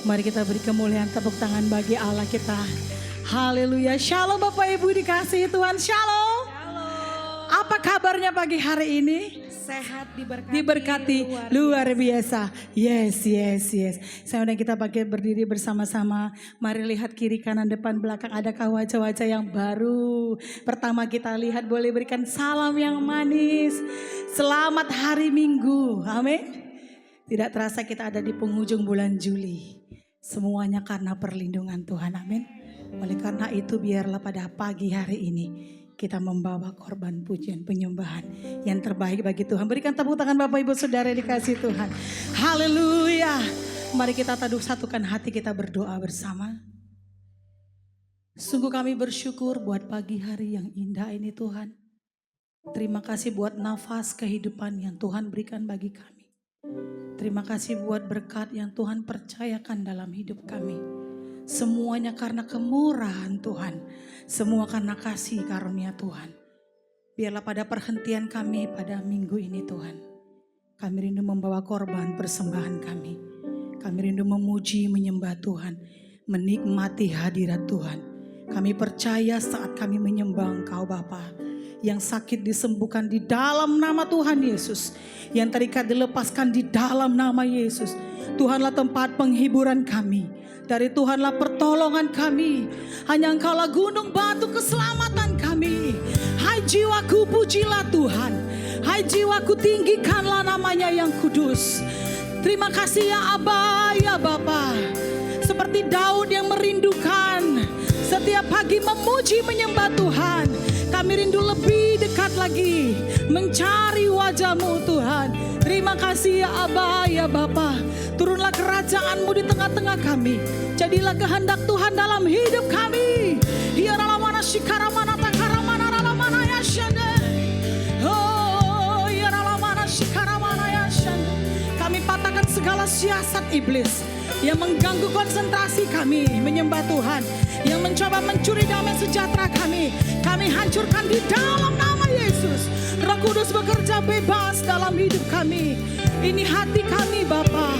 Mari kita beri kemuliaan tepuk tangan bagi Allah kita. Haleluya. Shalom Bapak Ibu dikasihi Tuhan. Shalom. Apa kabarnya pagi hari ini? Sehat, diberkati luar biasa. Yes. Saya undang kita pakai berdiri bersama-sama. Mari lihat kiri kanan depan belakang, adakah wajah-wajah yang baru. Pertama kita lihat, boleh berikan salam yang manis. Selamat hari Minggu. Amin. Tidak terasa kita ada di penghujung bulan Juli. Semuanya karena perlindungan Tuhan. Amin. Oleh karena itu biarlah pada pagi hari ini kita membawa korban pujian penyembahan yang terbaik bagi Tuhan. Berikan tepuk tangan Bapak Ibu Saudara dikasih Tuhan. Haleluya. Mari kita satukan hati, kita berdoa bersama. Sungguh kami bersyukur buat pagi hari yang indah ini Tuhan. Terima kasih buat nafas kehidupan yang Tuhan berikan bagi kami. Terima kasih buat berkat yang Tuhan percayakan dalam hidup kami. Semuanya karena kemurahan Tuhan. Semua karena kasih karunia Tuhan. Biarlah pada perhentian kami pada minggu ini Tuhan. Kami rindu membawa korban persembahan kami. Kami rindu memuji, menyembah Tuhan. Menikmati hadirat Tuhan. Kami percaya saat kami menyembah Engkau Bapa. Yang sakit disembuhkan di dalam nama Tuhan Yesus. Yang terikat dilepaskan di dalam nama Yesus. Tuhanlah tempat penghiburan kami. Dari Tuhanlah pertolongan kami. Hanya Engkaulah gunung batu keselamatan kami. Hai jiwaku pujilah Tuhan. Hai jiwaku tinggikanlah namanya yang kudus. Terima kasih ya Aba, ya Bapa. Seperti Daud yang merindukan setiap pagi memuji menyembah Tuhan. Kami rindu lebih dekat lagi mencari wajah-Mu Tuhan. Terima kasih ya Aba, ya Bapa. Turunlah kerajaan-Mu di tengah-tengah kami. Jadilah kehendak Tuhan dalam hidup kami. Ya ralamana shikaramana takaramana ralamana ya shande. Oh ya ralamana shikaramana ya shande. Kami patahkan segala siasat iblis yang mengganggu konsentrasi kami menyembah Tuhan, yang mencoba mencuri damai sejahtera kami. Kami hancurkan di dalam nama Yesus. Roh Kudus bekerja bebas dalam hidup kami. Ini hati kami Bapa.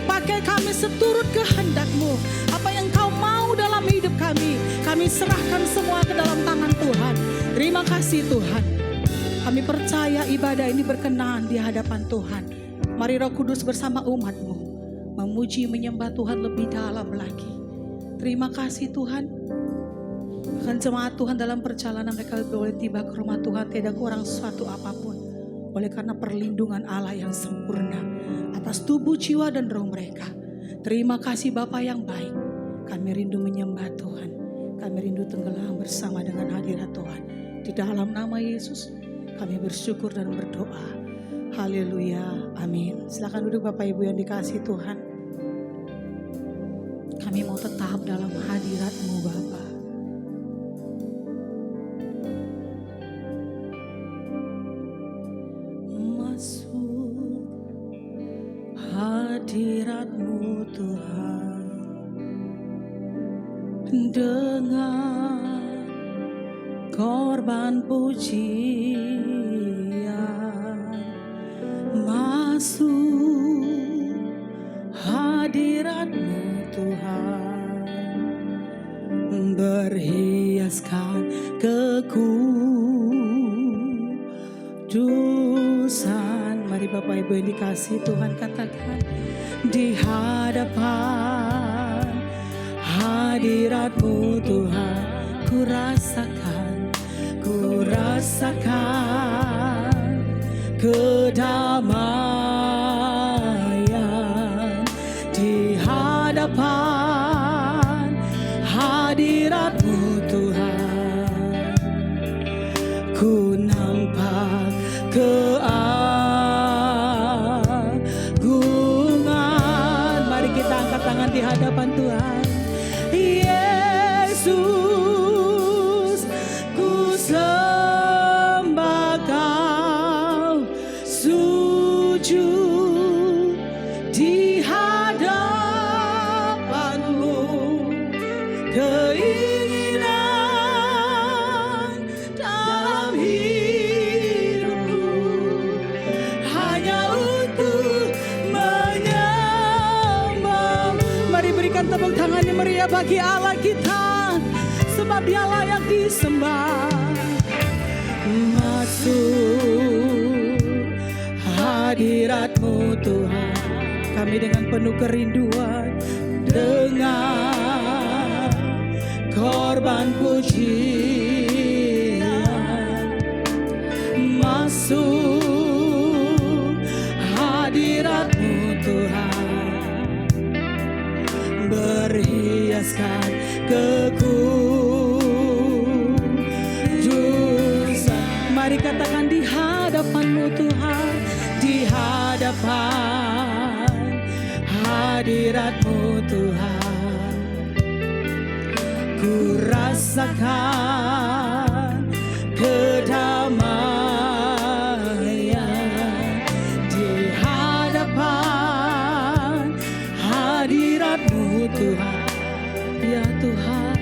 Pakai kami seturut kehendak-Mu. Apa yang Kau mau dalam hidup kami, kami serahkan semua ke dalam tangan Tuhan. Terima kasih Tuhan. Kami percaya ibadah ini berkenan di hadapan Tuhan. Mari Roh Kudus bersama umat-Mu memuji menyembah Tuhan lebih dalam lagi. Terima kasih Tuhan. Bahkan jemaat Tuhan dalam perjalanan mereka boleh tiba ke rumah Tuhan tidak kurang suatu apapun. Oleh karena perlindungan Allah yang sempurna atas tubuh, jiwa dan roh mereka. Terima kasih Bapa yang baik. Kami rindu menyembah Tuhan. Kami rindu tenggelam bersama dengan hadirat Tuhan. Di dalam nama Yesus kami bersyukur dan berdoa. Haleluya, amin. Silakan duduk Bapak Ibu yang dikasihi Tuhan. Kami mau tetap dalam hadirat-Mu Bapa. Masuk hadirat-Mu Tuhan. Dengan korban pujian. Masuk hadirat-Mu Tuhan, berhiaskan kekudusan. Mari Bapak Ibu yang dikasihi Tuhan katakan, di hadapan hadirat-Mu Tuhan, ku rasakan kedamaian. Di hadapan hadirat-Mu Tuhan, ku nampak keagungan. Mari kita angkat tangan di hadapan Tuhan. Yesus, ku sembah Kau, sujud di hadapan-Mu. Keinginan dalam hidup haleluya bagi Allah kita, sebab Dia layak disembah. Masuk hadirat-Mu Tuhan, kami dengan penuh kerinduan, dengan korban pujian. Masuk hadirat-Mu Tuhan, berhiaskan kekudusan. Mari katakan di hadapan-Mu Tuhan, di hadapan hadirat-Mu Tuhan, ku rasakan kedamaian. Di hadapan hadirat-Mu Tuhan, ya Tuhan,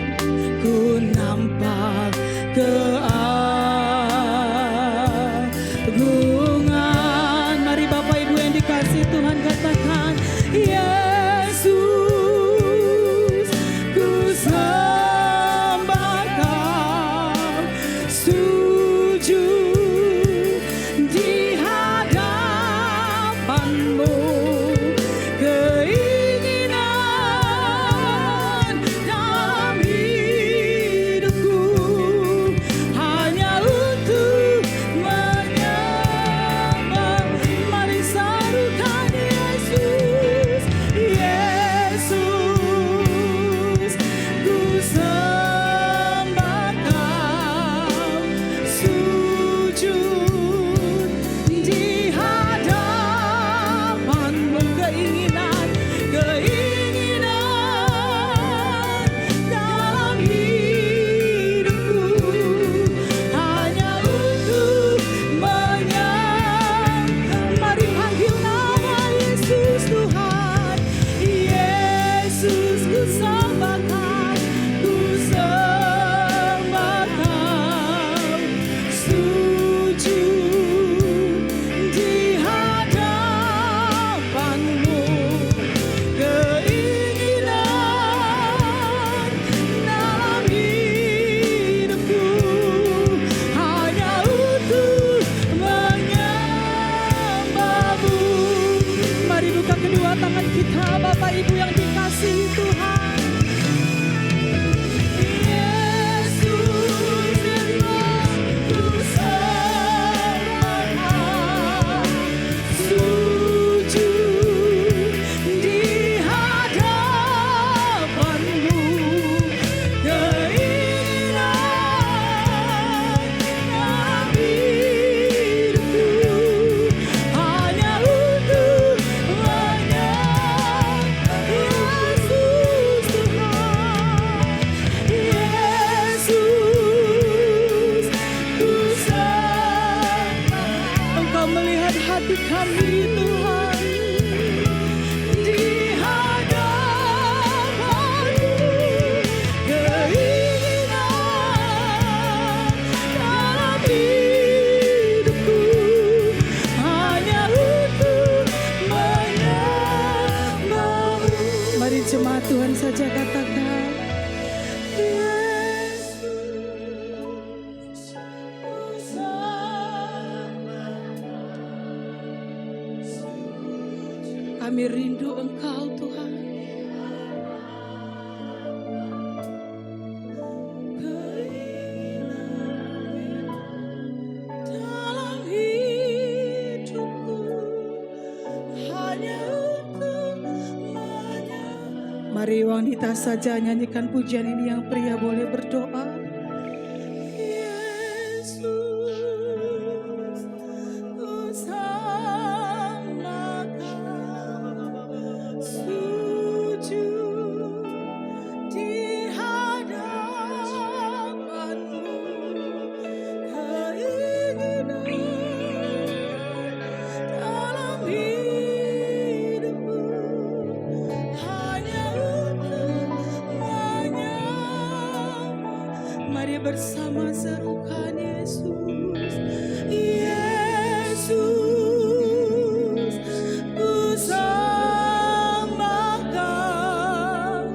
ku nampak keagungan. Mari Bapak Ibu yang dikasih Tuhan, katakan Yesus, ku sembah Kau, sujud di hadapan-Mu. Keinginan dalam hidupku hanya untuk menyembah. Mari sarukan Yesus, Yesus, ku sembah Kau, sujud di hadapan-Mu. Keinginan dalam hidupku hanya untuk menyembah. Mari panggil nama Yesus Tuhan. Yesus, ku sembah Kau, ku sembah Kau, sujud di hadapan-Mu. Keinginan dalam hidupku hanya untuk menyembah-Mu. Mari buka kedua tangan kita, Bapak Ibu yang dikasihi Tuhan. Yesus, ku sembah Kau, sujud di hadapan-Mu. Keinginan dalam hidupku hanya untuk menyembah. Yesus Tuhan, Yesus, ku sembah. Engkau melihat hati kami Tuhan, di hadapan-Mu. Keinginan dalam hidupku hanya untuk menyembah-Mu. Mari jemaat Tuhan saja katakan Yesus, ku sembah Kau. Kami rindu Engkau Tuhan. Dalam hidupku hanya untuk menyembah. Mari wanita saja nyanyikan pujian ini, yang pria boleh berdoa. Yesus, ku sembah Kau, sujud di hadapan-Mu. Keinginan dalam hidupku hanya untuk menyembah. Mari bersama serukan Yesus, Yesus, ku sembah Kau,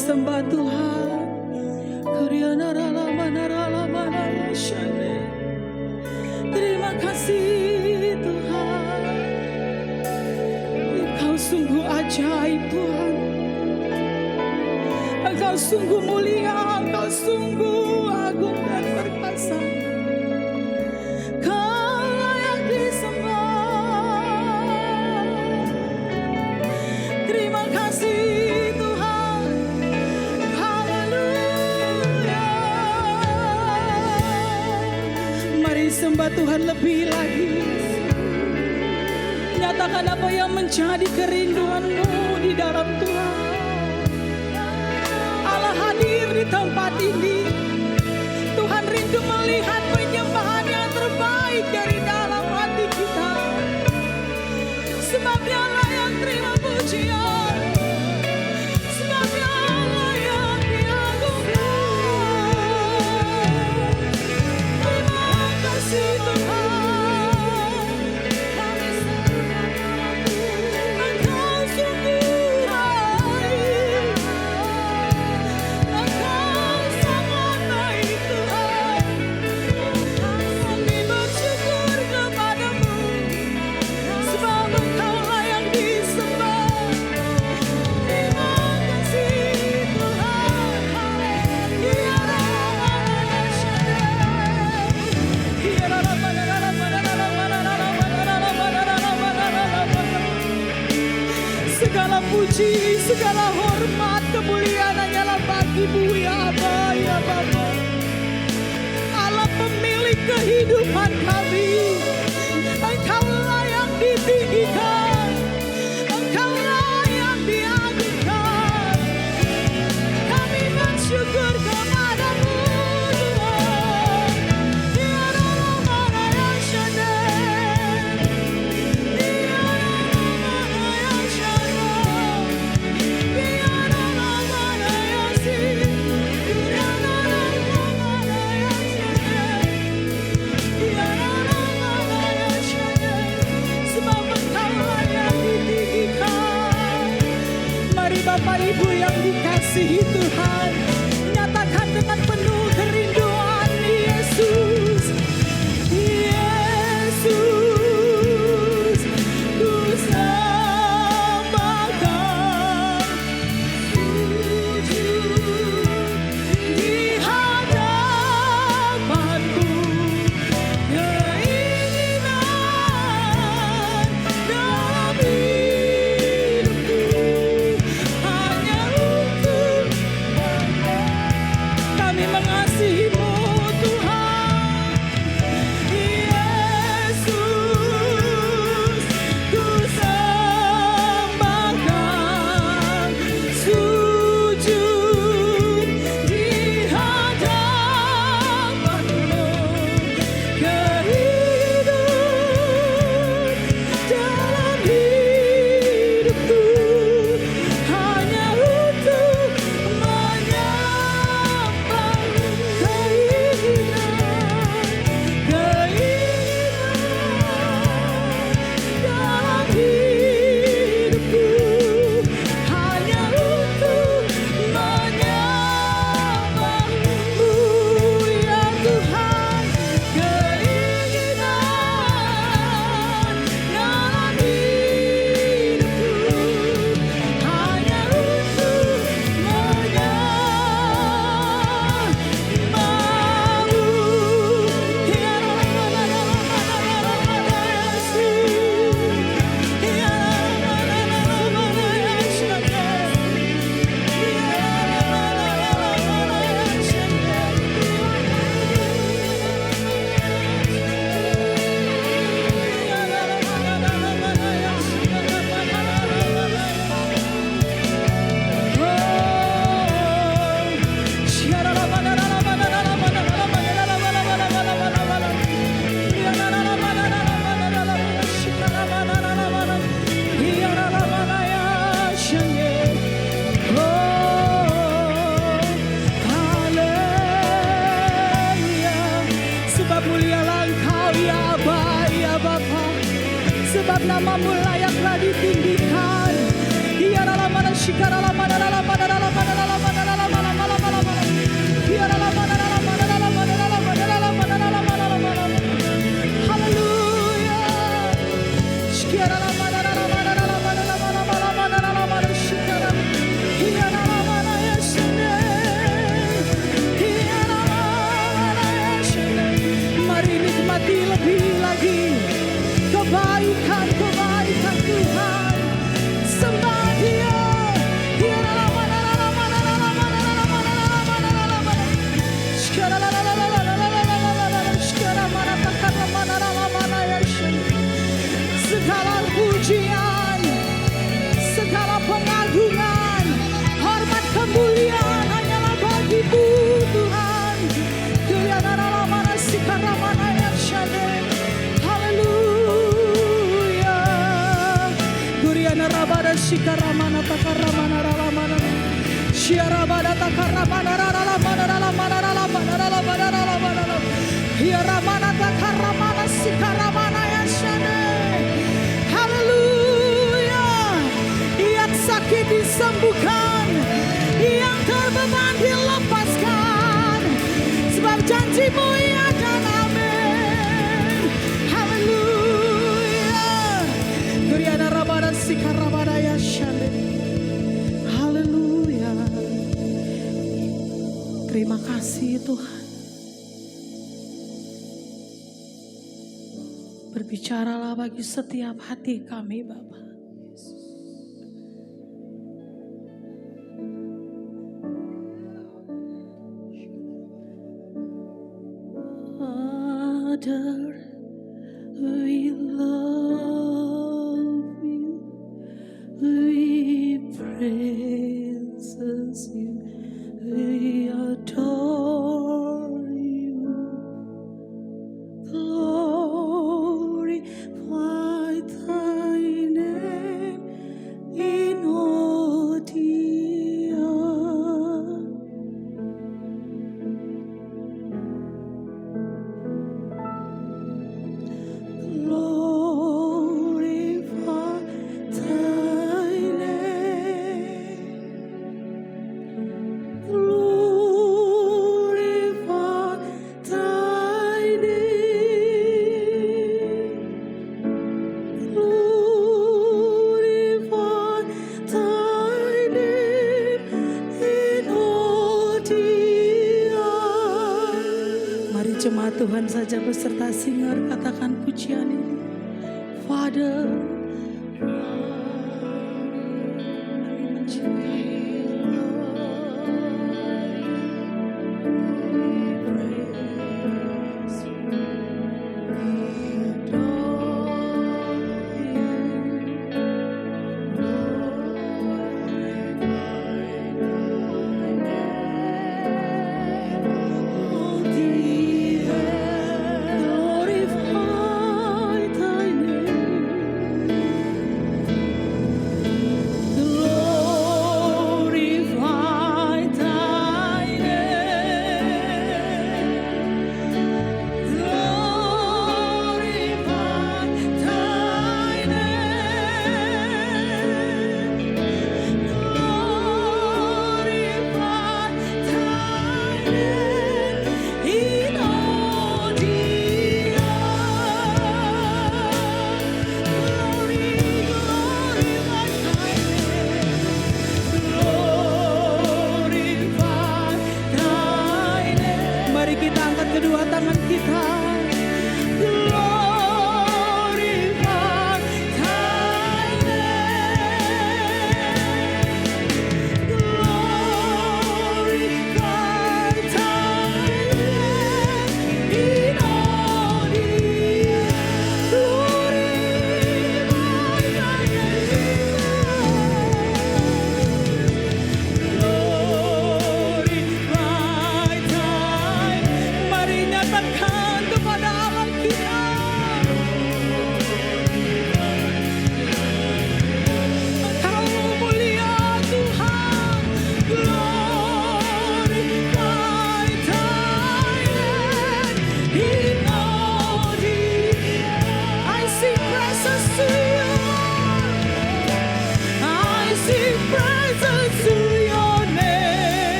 sembah Tuhan. Terima kasih Tuhan. Engkau sungguh ajaib Tuhan. Engkau sungguh mulia, Engkau sungguh agung dan perkasa. Kau layak disembah. Terima kasih Tuhan. Haleluya. Mari sembah Tuhan lebih lagi. Nyatakan apa yang menjadi kerinduanmu di dalam Tuhan. Allah hadir di tempat ini. Tuhan rindu melihat penyembahan yang terbaik dari dalam hati kita. Sebab Dia layak terima pujian. Sebab Dia layak diagungkan. Terima kasih Tuhan. Engkau sungguh baik. Engkau sangat baik Tuhan. Kami bersyukur kepadamu. Sebab Engkau layak disembah. Terima kasih Tuhan. Segala puji, segala hormat, kemuliaan hanyalah bagi-Mu ya Aba, ya Bapa. Allah pemilik kehidupan kami. Engkau layak ditinggikan. Engkau layak diagungkan. Kami bersyukur kepadamu Tuhan. Tiada mana yang syadar. Tiada mana yang syadar. Tiada mana yang sih. Tiada mana yang syadar. Tiada mana yang syadar. Sebab Engkau layak ditinggikan. Mari Bapak Ibu yang dikasihi Tuhan, nyatakan dengan penuh kerinduan, Yesus, Yesus, ku sembahkan, sujud di hadapan-Mu, keinginan dalam hidupku hanya untuk kami mengasihi-Mu Tuhan. Yesus, ku sembahkan, sujud di hadapan-Mu, keinginan dalam hidupku hanya untuk menyembah-Mu. Keinginan dalam hidupku hanya untuk menyembah-Mu ya Tuhan. Keinginan dalam hidupku hanya untuk menyembah-Mu. Sebab mulialah Engkau ya Aba, ya Bapa. Sebab nama-Mu layaklah ditinggikan. Iya dalam mana shikara dalam mana shikaramana takaramana ralamana. Shiaramana takaramana ralamana ralamana ralamana ralamana ralamana. Hiaramana takaramana sikaramana yashane. Haleluya. Yang sakit disembuhkan, yang terbeban dilepaskan. Sebab janji-Mu ya dan amin. Haleluya. Guriana rabana sikaramana yashane. Haleluya. Terima kasih Tuhan. Berbicaralah bagi setiap hati kami Bapa. Father, we love you, we praise you, we adore you, glorify thy name in all the earth. Glorify thy name. Glorify thy name. Glorify thy name in all the earth. Mari jemaat Tuhan saja beserta singer katakan pujian ini. Father, kami mencintai glorify thy name.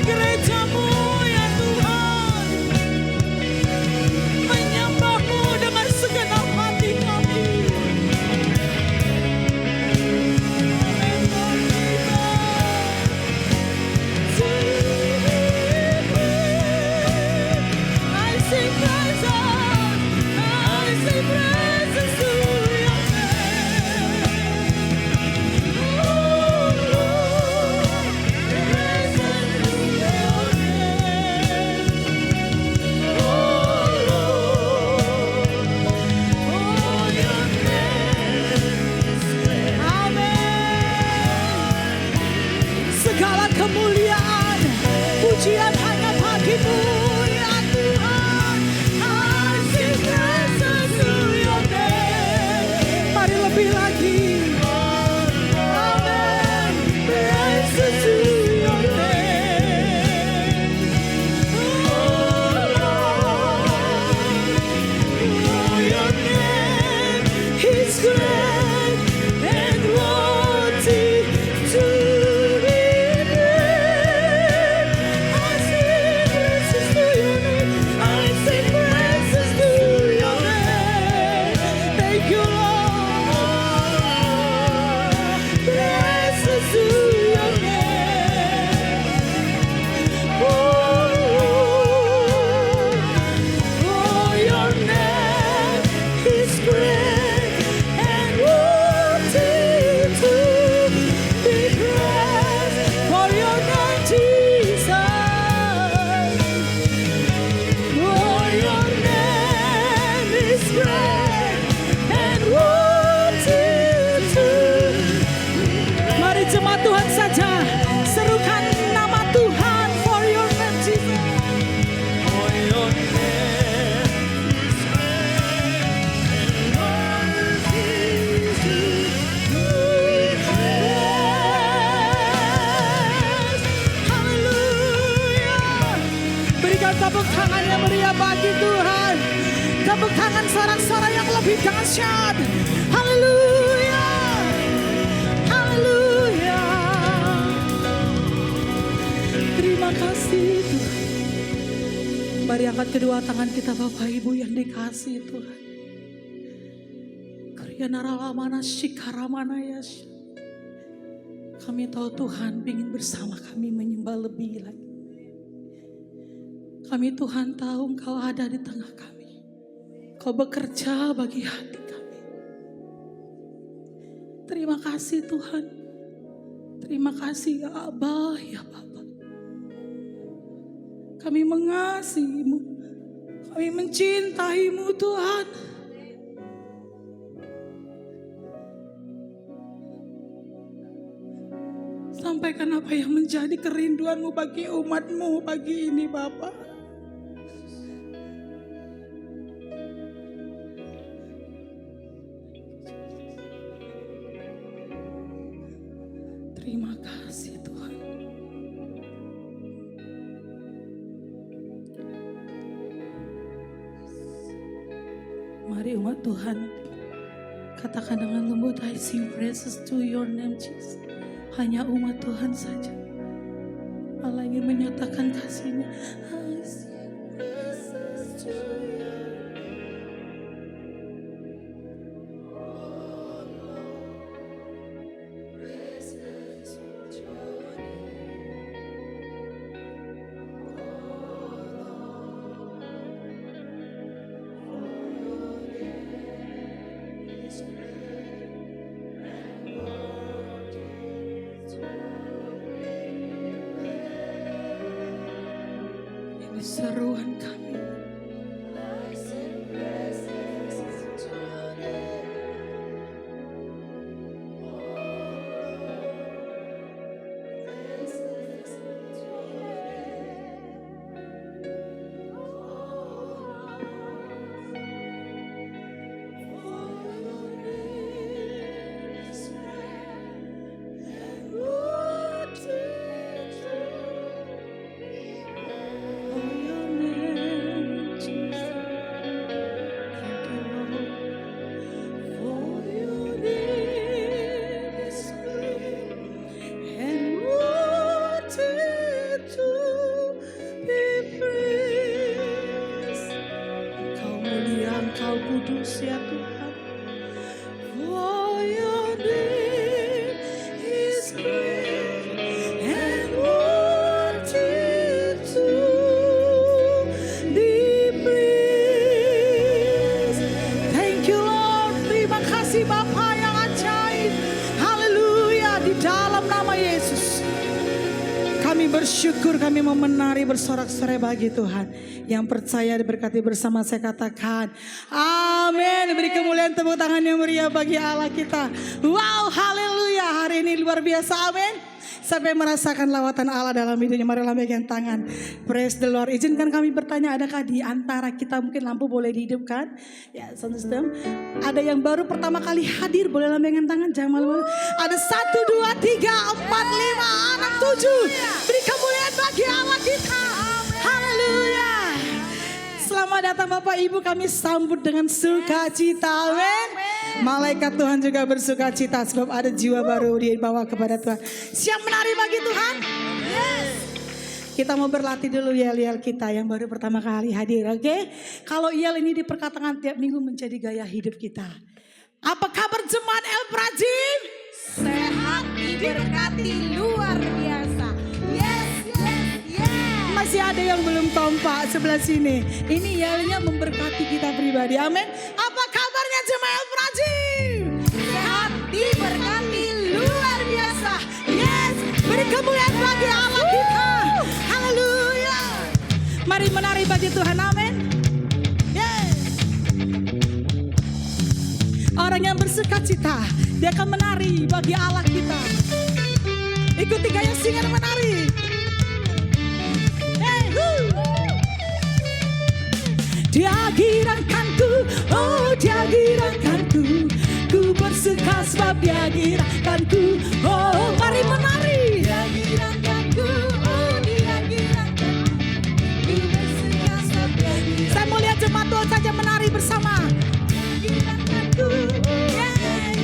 gerejamu ya Tuhan, menyembahmu dengan segenap hati kami. Segala kemuliaan, pujian hanya bagimu ya Tuhan. I sing praises to your name. Mari lebih lagi. Amen. Praises to your name. Oh Lord, oh your name is great and worthy to be praised. I sing praises to your name. I sing praises to your name. Thank you, Lord. Praises to your name. Oh, your name is great and worthy to be praised. For your name, Jesus. Oh, your name is great and worthy to. Mari jemaat Tuhan saja serukan nama Tuhan. For your name, Jesus. For your name is great and worthy to be praised. Haleluya. Berikan tepuk tangan yang meriah bagi Tuhan. Tepuk tangan sorak-sorai yang lebih dahsyat. Haleluya. Haleluya. Terima kasih Tuhan. Mari angkat kedua tangan kita Bapak Ibu yang dikasihi Tuhan. Kriyanaralamana shikaramana yasha. Kami tahu Tuhan ingin bersama kami menyembah lebih lagi. Kami Tuhan tahu Engkau ada di tengah kami. Kau bekerja bagi hati kami. Terima kasih Tuhan. Terima kasih ya Abah, ya Bapa. Kami mengasihi-Mu. Kami mencintai-Mu Tuhan. Sampaikan apa yang menjadi kerinduan-Mu bagi umat-Mu pagi ini Bapa. Terima kasih Tuhan. Mari umat Tuhan katakan dengan lembut, I sing praises to your name Jesus. Hanya umat Tuhan saja Allah ingin menyatakan kasih-Nya. I sing praises to your ini seruan kami. Oh, your name bersyukur, kami mau menari bersorak-sorai bagi Tuhan. Yang percaya diberkati bersama saya katakan amin. Beri kemuliaan, tepuk tangan yang meriah bagi Allah kita. Wow, haleluya, hari ini luar biasa, amin. Sampai merasakan lawatan Allah dalam hidupnya. Mari lambaikan tangan. Praise the Lord. Izinkan kami bertanya, adakah di antara kita mungkin lampu boleh dihidupkan? Ya, sound system. Ada yang baru pertama kali hadir, boleh lambaikan tangan. Jangan malu-malu. Ada 1, 2, 3, 4, 5, 6, 7. Beri kemuliaan bagi Allah kita. Haleluya. Selamat datang Bapak Ibu, kami sambut dengan sukacita. Amin. Malaikat Tuhan juga bersuka cita sebab ada jiwa baru dibawa kepada Tuhan. Siap menari bagi Tuhan? Yes. Kita mau berlatih dulu yel-yel kita yang baru pertama kali hadir, oke? Kalau yel ini diperkatakan tiap minggu menjadi gaya hidup kita. Apa kabar jemaat El Prajim? Sehat, diberkati, luar biasa. Yes, yes, yes. Masih ada yang belum kompak sebelah sini. Ini yelnya memberkati kita pribadi, amin. Apa kabarnya jemaat El Prajim? Sehat, diberkati, luar biasa. Yes, beri kemuliaan bagi Allah kita. Haleluya. Mari menari bagi Tuhan, amin. Yes. Orang yang bersuka cita, dia akan menari bagi Allah kita. Ikuti gaya singan menari. Hey, dia girakanku, oh dia girakanku. Ku bersuka sebab dia girakanku. Oh, mari menari. Dia girakanku, oh dia girakanku. Ku bersuka sebab dia girakanku. Saya mau lihat jemaat Tuhan saja menari bersama. Dia girakanku, Yeah.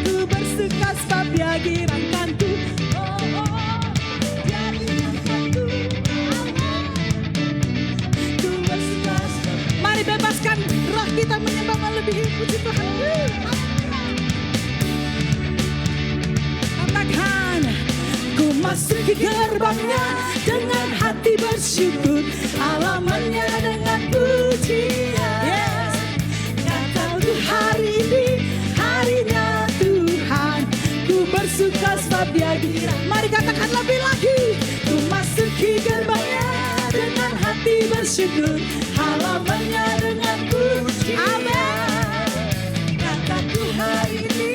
Ku bersuka sebab dia girakanku. Oh, oh, oh. dia girakanku. Ku bersuka sebab. Mari bebaskan roh kita menyembah melebihi puji Tuhan. Katakan, ku masuki gerbangnya dengan hati bersyukur, halamannya dengan pujian. Yes. Kataku hari ini harinya Tuhan, ku bersuka sebab dia gila. Mari katakan lebih lagi. Ku masuki gerbangnya dengan hati bersyukur, halamannya dengan pujian. Amin. Kataku hari ini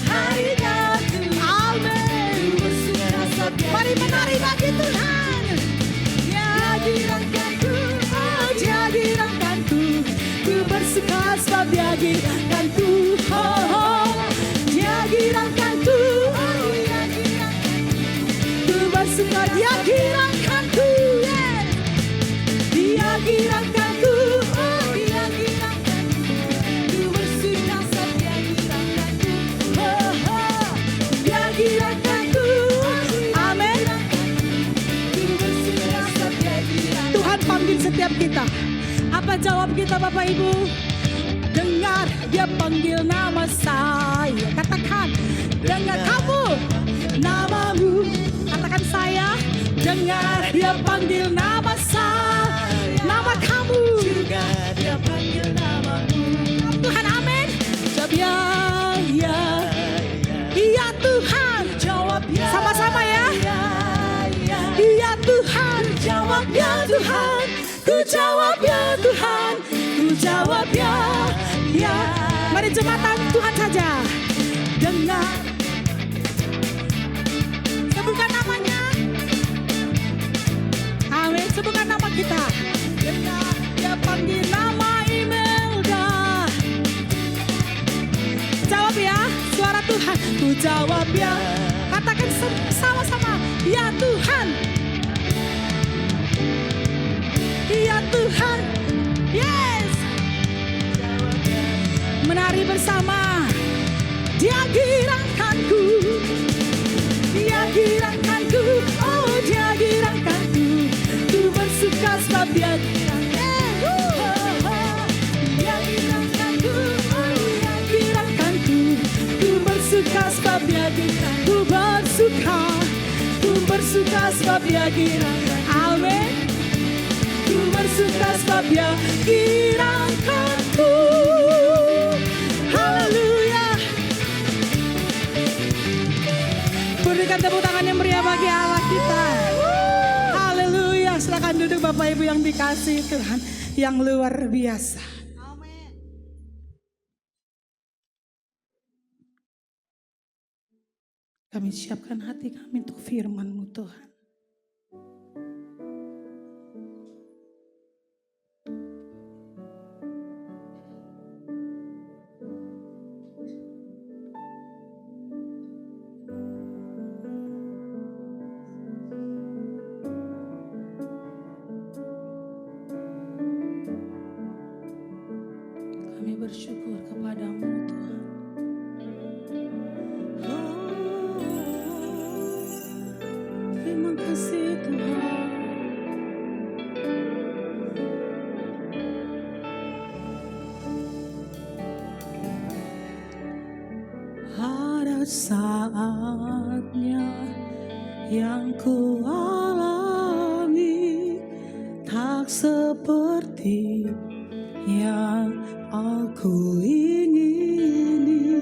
harinya Tuhan. Amin. Ku bersuka sebab dia. Mari menari bagi Tuhan. Ya girakanku, oh dia girakanku. Ku bersuka sebab dia girakanku. Oh, oh. Dia girakanku, oh dia girakanku. Ku bersuka dia girakanku. Yeah. Dia girakanku, oh dia girakanku. Ku bersuka sebab dia girakanku. Oh, oh. Dia girakanku. Amin. Tuhan panggil setiap kita. Apa jawab kita Bapak Ibu? Dengar dia panggil nama saya. Katakan, dengar kamu namamu. Katakan saya. Dengar dia panggil nama saya. Nama kamu juga dia panggil namamu. Tuhan amin. Jawab ya, ya. Iya Tuhan. Jawab ya. Sama-sama ya. Iya Tuhan. Jawab ya Tuhan. Ku jawab ya Tuhan. Ku jawab ya. Ya. Mari jemaat Tuhan saja. Dengar. Sebutkan namanya. Amin. Sebutkan nama kita. Dengar. Dia panggil nama Imelda. Jawab ya. Suara Tuhan. Ku jawab ya. Katakan sama-sama. Ya Tuhan. Ya Tuhan. Yes. Menari bersama. Dia girakanku. Dia girakanku. Oh dia girakanku. Ku bersuka sebab dia girakanku. Dia girakanku. Oh dia girakanku. Ku bersuka sebab dia girakanku. Ku bersuka. Ku bersuka sebab dia girakanku. Amin. Ku bersuka sebab dia girakanku. Haleluya. Berikan tepuk tangan yang meriah bagi Allah kita. Bapak Ibu yang dikasihi Tuhan, yang luar biasa. Kami siapkan hati kami untuk firman-Mu Tuhan. Kami bersyukur kepada-Mu Tuhan. Terima kasih Tuhan. Ada saatnya yang ku alami tak seperti yang aku ingini.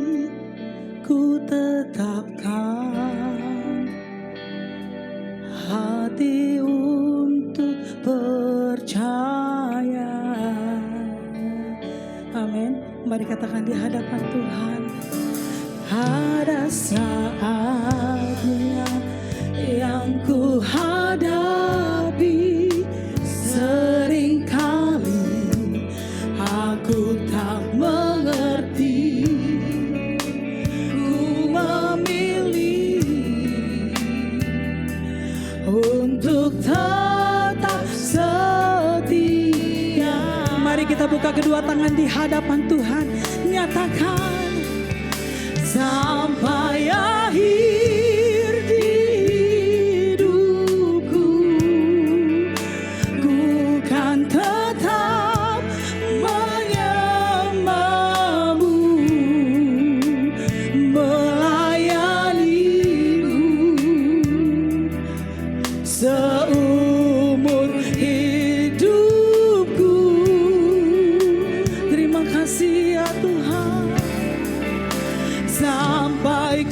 Ku tetapkan hati untuk percaya. Amin. Mari katakan di hadapan Tuhan. Ada saatnya yang ku hadapi, seringkali aku tak mengerti. Ku memilih untuk tetap setia. Mari kita buka kedua tangan di hadapan Tuhan. Nyatakan sampai akhir hidupku, ku kan tetap menyembah-Mu, melayani-Mu seumur hidupku. Terima kasih ya Tuhan. Sampai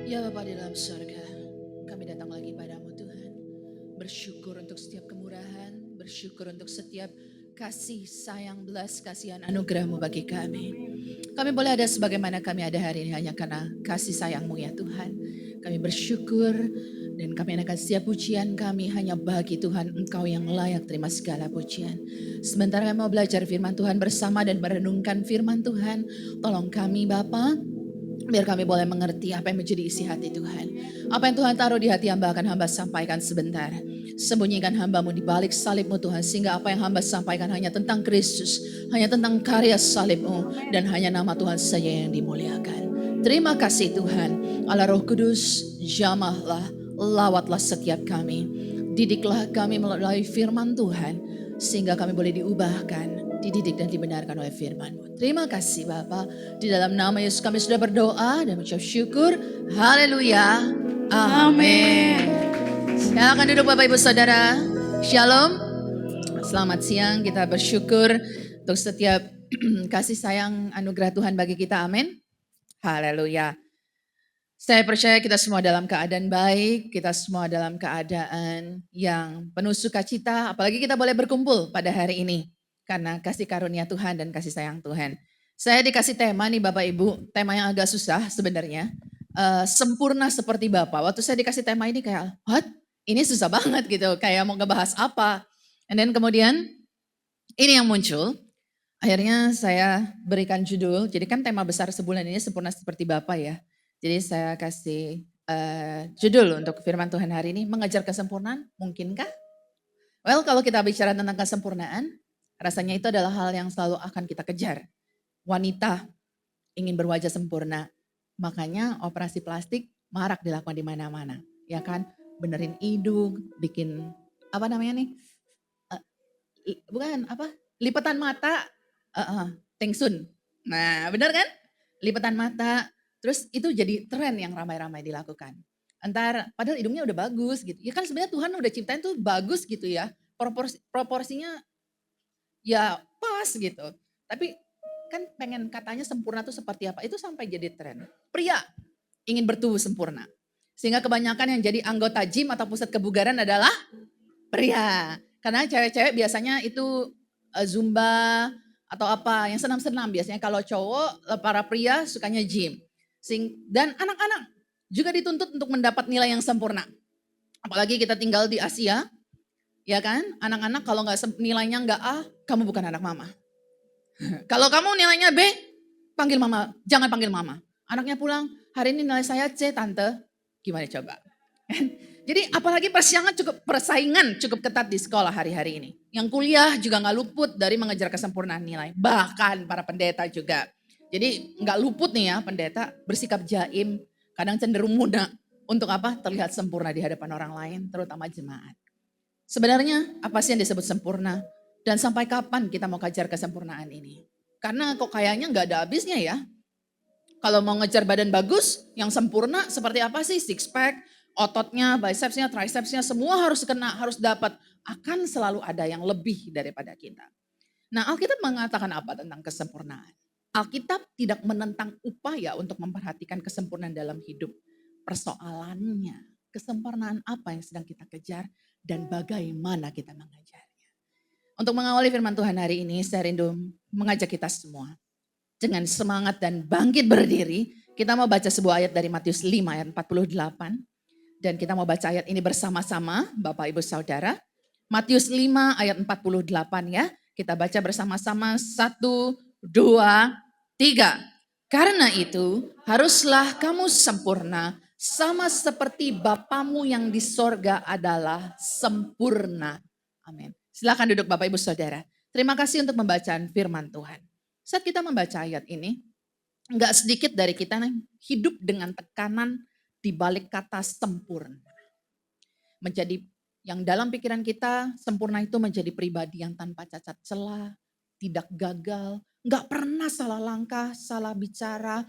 Ya Bapa di dalam surga, kami datang lagi padamu Tuhan. Bersyukur untuk setiap kemurahan, bersyukur untuk setiap kasih, sayang, belas kasihan anugerah-Mu bagi kami. Kami boleh ada sebagaimana kami ada hari ini hanya karena kasih sayang-Mu ya Tuhan. Kami bersyukur dan kami akan setiap pujian kami hanya bagi Tuhan, Engkau yang layak terima segala pujian. Sementara kami mau belajar firman Tuhan bersama dan merenungkan firman Tuhan, tolong kami Bapa, biar kami boleh mengerti apa yang menjadi isi hati Tuhan. Apa yang Tuhan taruh di hati hamba akan hamba sampaikan sebentar. Sembunyikan hambamu di balik salibmu Tuhan. Sehingga apa yang hamba sampaikan hanya tentang Kristus. Hanya tentang karya salibmu. Dan hanya nama Tuhan saja yang dimuliakan. Terima kasih Tuhan. Allah Roh Kudus, jamahlah, lawatlah setiap kami. Didiklah kami melalui firman Tuhan. Sehingga kami boleh diubahkan, dididik dan dibenarkan oleh firman-Mu. Terima kasih Bapa. Di dalam nama Yesus kami sudah berdoa dan mengucap syukur. Haleluya. Amin. Silakan duduk Bapak Ibu Saudara. Shalom. Selamat siang. Kita bersyukur untuk setiap kasih sayang anugerah Tuhan bagi kita. Amin. Haleluya. Saya percaya kita semua dalam keadaan baik, kita semua dalam keadaan yang penuh sukacita, apalagi kita boleh berkumpul pada hari ini. Karena kasih karunia Tuhan dan kasih sayang Tuhan. Saya dikasih tema nih Bapak Ibu, tema yang agak susah sebenarnya. Sempurna seperti Bapa. Waktu saya dikasih tema ini kayak, what? Ini susah banget gitu, kayak mau ngebahas apa. And then kemudian ini yang muncul. Akhirnya saya berikan judul, jadi kan tema besar sebulan ini sempurna seperti Bapa ya. Jadi saya kasih judul untuk firman Tuhan hari ini, mengejar kesempurnaan, mungkinkah? Well, kalau kita bicara tentang kesempurnaan, rasanya itu adalah hal yang selalu akan kita kejar. Wanita ingin berwajah sempurna, makanya operasi plastik marak dilakukan di mana-mana. Ya kan, benerin hidung, bikin apa namanya nih? Bukan apa? Lipatan mata, Tengsun. Nah, benar kan? Lipatan mata. Terus itu jadi tren yang ramai-ramai dilakukan. Padahal hidungnya udah bagus gitu. Ya kan sebenarnya Tuhan udah ciptain tuh bagus gitu ya. Proporsinya ya pas gitu. Tapi kan pengen katanya sempurna tuh seperti apa. Itu sampai jadi tren. Pria ingin bertubuh sempurna. Sehingga kebanyakan yang jadi anggota gym atau pusat kebugaran adalah pria. Karena cewek-cewek biasanya itu Zumba atau apa yang senam-senam. Biasanya kalau cowok, para pria sukanya gym. Dan anak-anak juga dituntut untuk mendapat nilai yang sempurna. Apalagi kita tinggal di Asia, ya kan? Anak-anak kalau nilainya nggak A, kamu bukan anak mama. Kalau kamu nilainya B, panggil mama, jangan panggil mama. Anaknya pulang, hari ini nilai saya C, tante. Gimana coba? Jadi apalagi persaingan cukup ketat di sekolah hari-hari ini. Yang kuliah juga nggak luput dari mengejar kesempurnaan nilai. Bahkan para pendeta juga. Jadi nggak luput nih ya pendeta bersikap jaim, kadang cenderung muda untuk apa? Terlihat sempurna di hadapan orang lain, terutama jemaat. Sebenarnya apa sih yang disebut sempurna? Dan sampai kapan kita mau kejar kesempurnaan ini? Karena kok kayaknya nggak ada habisnya ya. Kalau mau ngejar badan bagus, yang sempurna seperti apa sih? Six pack, ototnya, bicepsnya, tricepsnya, semua harus kena, harus dapat. Akan selalu ada yang lebih daripada kita. Nah, Alkitab mengatakan apa tentang kesempurnaan? Alkitab tidak menentang upaya untuk memperhatikan kesempurnaan dalam hidup. Persoalannya, kesempurnaan apa yang sedang kita kejar dan bagaimana kita mengejarnya. Untuk mengawali firman Tuhan hari ini, saya rindu mengajak kita semua. Dengan semangat dan bangkit berdiri, kita mau baca sebuah ayat dari Matius 5 ayat 48. Dan kita mau baca ayat ini bersama-sama, Bapak Ibu Saudara. Matius 5 ayat 48 ya. Kita baca bersama-sama 1, 2, 3. Karena itu haruslah kamu sempurna sama seperti Bapamu yang di sorga adalah sempurna. Amin. Silakan duduk Bapak Ibu Saudara. Terima kasih untuk pembacaan firman Tuhan. Saat kita membaca ayat ini, enggak sedikit dari kita hidup dengan tekanan di balik kata sempurna. Menjadi yang dalam pikiran kita, sempurna itu menjadi pribadi yang tanpa cacat celah, tidak gagal, enggak pernah salah langkah, salah bicara,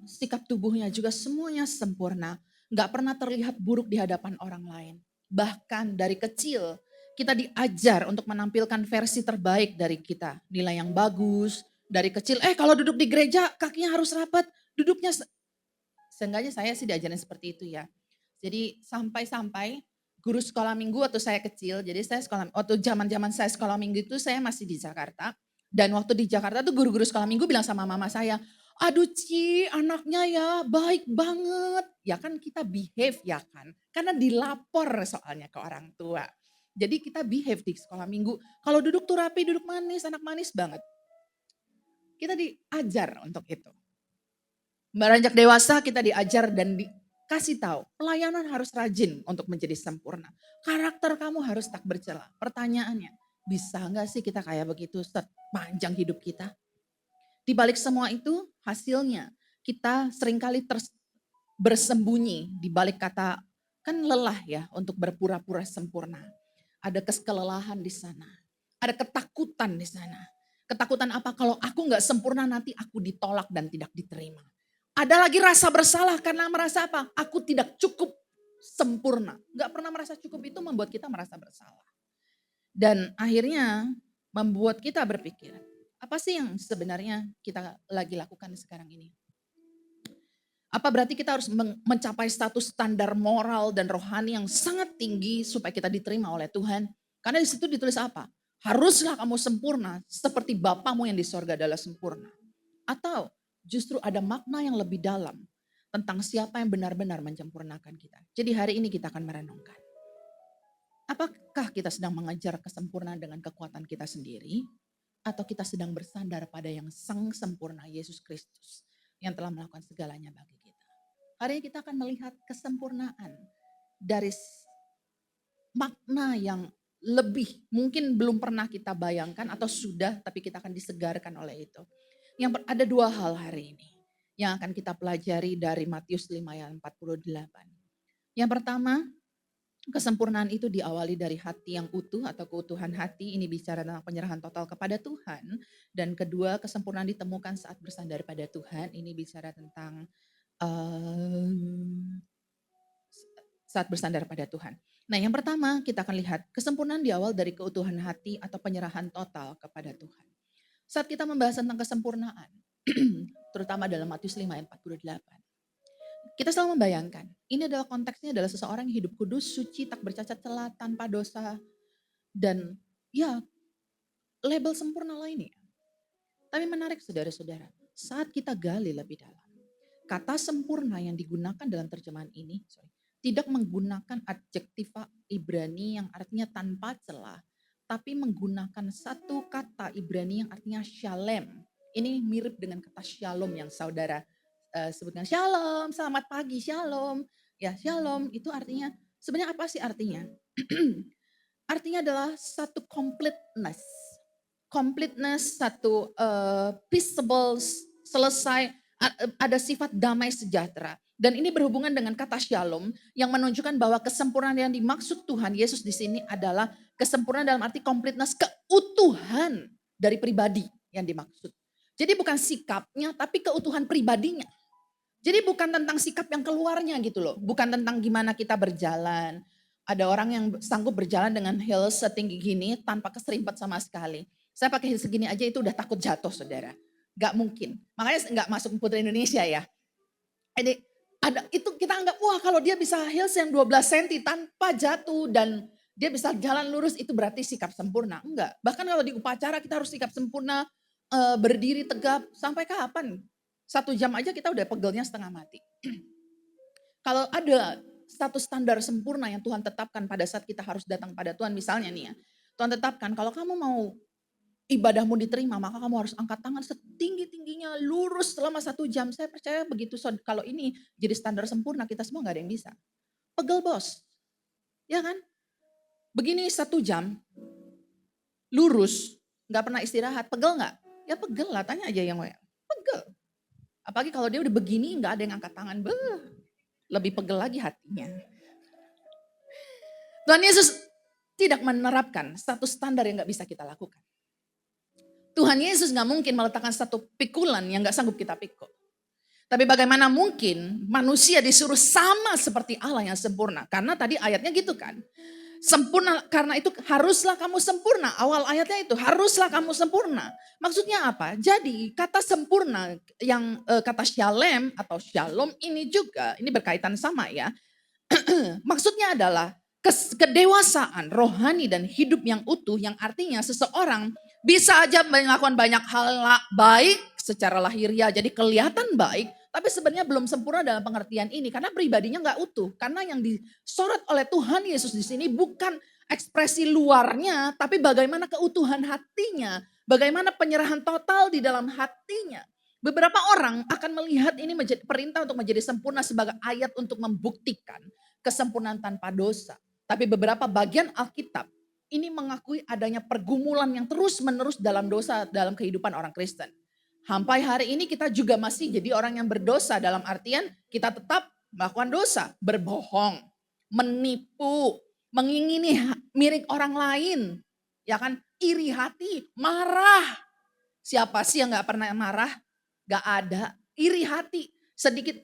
sikap tubuhnya juga semuanya sempurna. Enggak pernah terlihat buruk di hadapan orang lain. Bahkan dari kecil kita diajar untuk menampilkan versi terbaik dari kita. Nilai yang bagus, dari kecil, kalau duduk di gereja kakinya harus rapat, duduknya Seenggaknya saya sih diajarin seperti itu ya. Jadi sampai-sampai guru sekolah minggu waktu saya kecil, jadi saya waktu zaman-zaman saya sekolah minggu itu saya masih di Jakarta. Dan waktu di Jakarta tuh guru-guru sekolah minggu bilang sama mama saya, aduh Ci anaknya ya baik banget. Ya kan kita behave ya kan, karena dilapor soalnya ke orang tua. Jadi kita behave di sekolah minggu, kalau duduk tuh rapi, duduk manis, anak manis banget. Kita diajar untuk itu. Beranjak dewasa kita diajar dan dikasih tahu, pelayanan harus rajin untuk menjadi sempurna. Karakter kamu harus tak bercela. Pertanyaannya, bisa nggak sih kita kayak begitu sepanjang hidup kita? Di balik semua itu hasilnya kita seringkali bersembunyi di balik kata, kan lelah ya untuk berpura-pura sempurna. Ada kelelahan di sana, ada ketakutan di sana. Ketakutan apa? Kalau aku nggak sempurna nanti aku ditolak dan tidak diterima. Ada lagi rasa bersalah karena merasa apa? Aku tidak cukup sempurna. Gak pernah merasa cukup itu membuat kita merasa bersalah. Dan akhirnya membuat kita berpikir, apa sih yang sebenarnya kita lagi lakukan sekarang ini? Apa berarti kita harus mencapai status standar moral dan rohani yang sangat tinggi supaya kita diterima oleh Tuhan? Karena di situ ditulis apa? Haruslah kamu sempurna seperti Bapamu yang di sorga adalah sempurna. Atau justru ada makna yang lebih dalam tentang siapa yang benar-benar menyempurnakan kita. Jadi hari ini kita akan merenungkan. Apakah kita sedang mengejar kesempurnaan dengan kekuatan kita sendiri? Atau kita sedang bersandar pada yang sang sempurna Yesus Kristus yang telah melakukan segalanya bagi kita. Hari ini kita akan melihat kesempurnaan dari makna yang lebih mungkin belum pernah kita bayangkan atau sudah tapi kita akan disegarkan oleh itu. Yang ada dua hal hari ini yang akan kita pelajari dari Matius 5 ayat 48. Yang pertama, kesempurnaan itu diawali dari hati yang utuh atau keutuhan hati. Ini bicara tentang penyerahan total kepada Tuhan. Dan kedua, kesempurnaan ditemukan saat bersandar pada Tuhan. Ini bicara tentang saat bersandar pada Tuhan. Nah yang pertama kita akan lihat kesempurnaan diawal dari keutuhan hati atau penyerahan total kepada Tuhan. Saat kita membahas tentang kesempurnaan, terutama dalam Matius 5 ayat 48. Kita selalu membayangkan, ini adalah konteksnya adalah seseorang yang hidup kudus, suci, tak bercacat celah, tanpa dosa. Dan ya label sempurna lainnya. Tapi menarik saudara-saudara, saat kita gali lebih dalam. Kata sempurna yang digunakan dalam terjemahan ini, tidak menggunakan adjektiva Ibrani yang artinya tanpa celah. Tapi menggunakan satu kata Ibrani yang artinya shalem. Ini mirip dengan kata shalom yang saudara sebutkan. Shalom, selamat pagi, shalom. Ya shalom itu artinya, sebenarnya apa sih artinya? Artinya adalah satu completeness. Completeness, satu peaceable, selesai, ada sifat damai sejahtera. Dan ini berhubungan dengan kata shalom yang menunjukkan bahwa kesempurnaan yang dimaksud Tuhan Yesus di sini adalah kesempurnaan dalam arti completeness, keutuhan dari pribadi yang dimaksud. Jadi bukan sikapnya tapi keutuhan pribadinya. Jadi bukan tentang sikap yang keluarnya gitu loh. Bukan tentang gimana kita berjalan. Ada orang yang sanggup berjalan dengan heels setinggi gini tanpa keserimpet sama sekali. Saya pakai heels segini aja itu udah takut jatuh saudara. Gak mungkin. Makanya gak masuk Putri Indonesia ya. Jadi ada itu kita anggap wah kalau dia bisa heels yang 12 cm tanpa jatuh dan dia bisa jalan lurus itu berarti sikap sempurna. Enggak. Bahkan kalau di upacara kita harus sikap sempurna, berdiri tegap. Sampai kapan? 1 jam aja kita udah pegelnya setengah mati. Kalau ada satu standar sempurna yang Tuhan tetapkan pada saat kita harus datang pada Tuhan. Misalnya nih ya, Tuhan tetapkan kalau kamu mau ibadahmu diterima maka kamu harus angkat tangan setinggi-tingginya lurus selama 1 jam. Saya percaya begitu kalau ini jadi standar sempurna kita semua gak ada yang bisa. Pegel bos, ya kan? Begini 1 jam, lurus, gak pernah istirahat, pegel gak? Ya pegel lah, tanya aja yang pegel. Apalagi kalau dia udah begini gak ada yang angkat tangan, lebih pegel lagi hatinya. Tuhan Yesus tidak menerapkan satu standar yang gak bisa kita lakukan. Tuhan Yesus gak mungkin meletakkan satu pikulan yang gak sanggup kita pikul. Tapi bagaimana mungkin manusia disuruh sama seperti Allah yang sempurna. Karena tadi ayatnya gitu kan. Sempurna, karena itu haruslah kamu sempurna. Awal ayatnya itu, haruslah kamu sempurna. Maksudnya apa? Jadi kata sempurna yang kata shalem atau shalom ini juga, ini berkaitan sama ya. Maksudnya adalah kedewasaan rohani dan hidup yang utuh, yang artinya seseorang bisa aja melakukan banyak hal baik secara lahiriah, jadi kelihatan baik, tapi sebenarnya belum sempurna dalam pengertian ini karena pribadinya nggak utuh. Karena yang disorot oleh Tuhan Yesus di sini bukan ekspresi luarnya, tapi bagaimana keutuhan hatinya, bagaimana penyerahan total di dalam hatinya. Beberapa orang akan melihat ini menjadi perintah untuk menjadi sempurna sebagai ayat untuk membuktikan kesempurnaan tanpa dosa. Tapi beberapa bagian Alkitab ini mengakui adanya pergumulan yang terus-menerus dalam dosa dalam kehidupan orang Kristen. Sampai hari ini kita juga masih jadi orang yang berdosa dalam artian kita tetap melakukan dosa, berbohong, menipu, mengingini mirip orang lain, ya kan, iri hati, marah. Siapa sih yang nggak pernah marah? Gak ada. Iri hati. Sedikit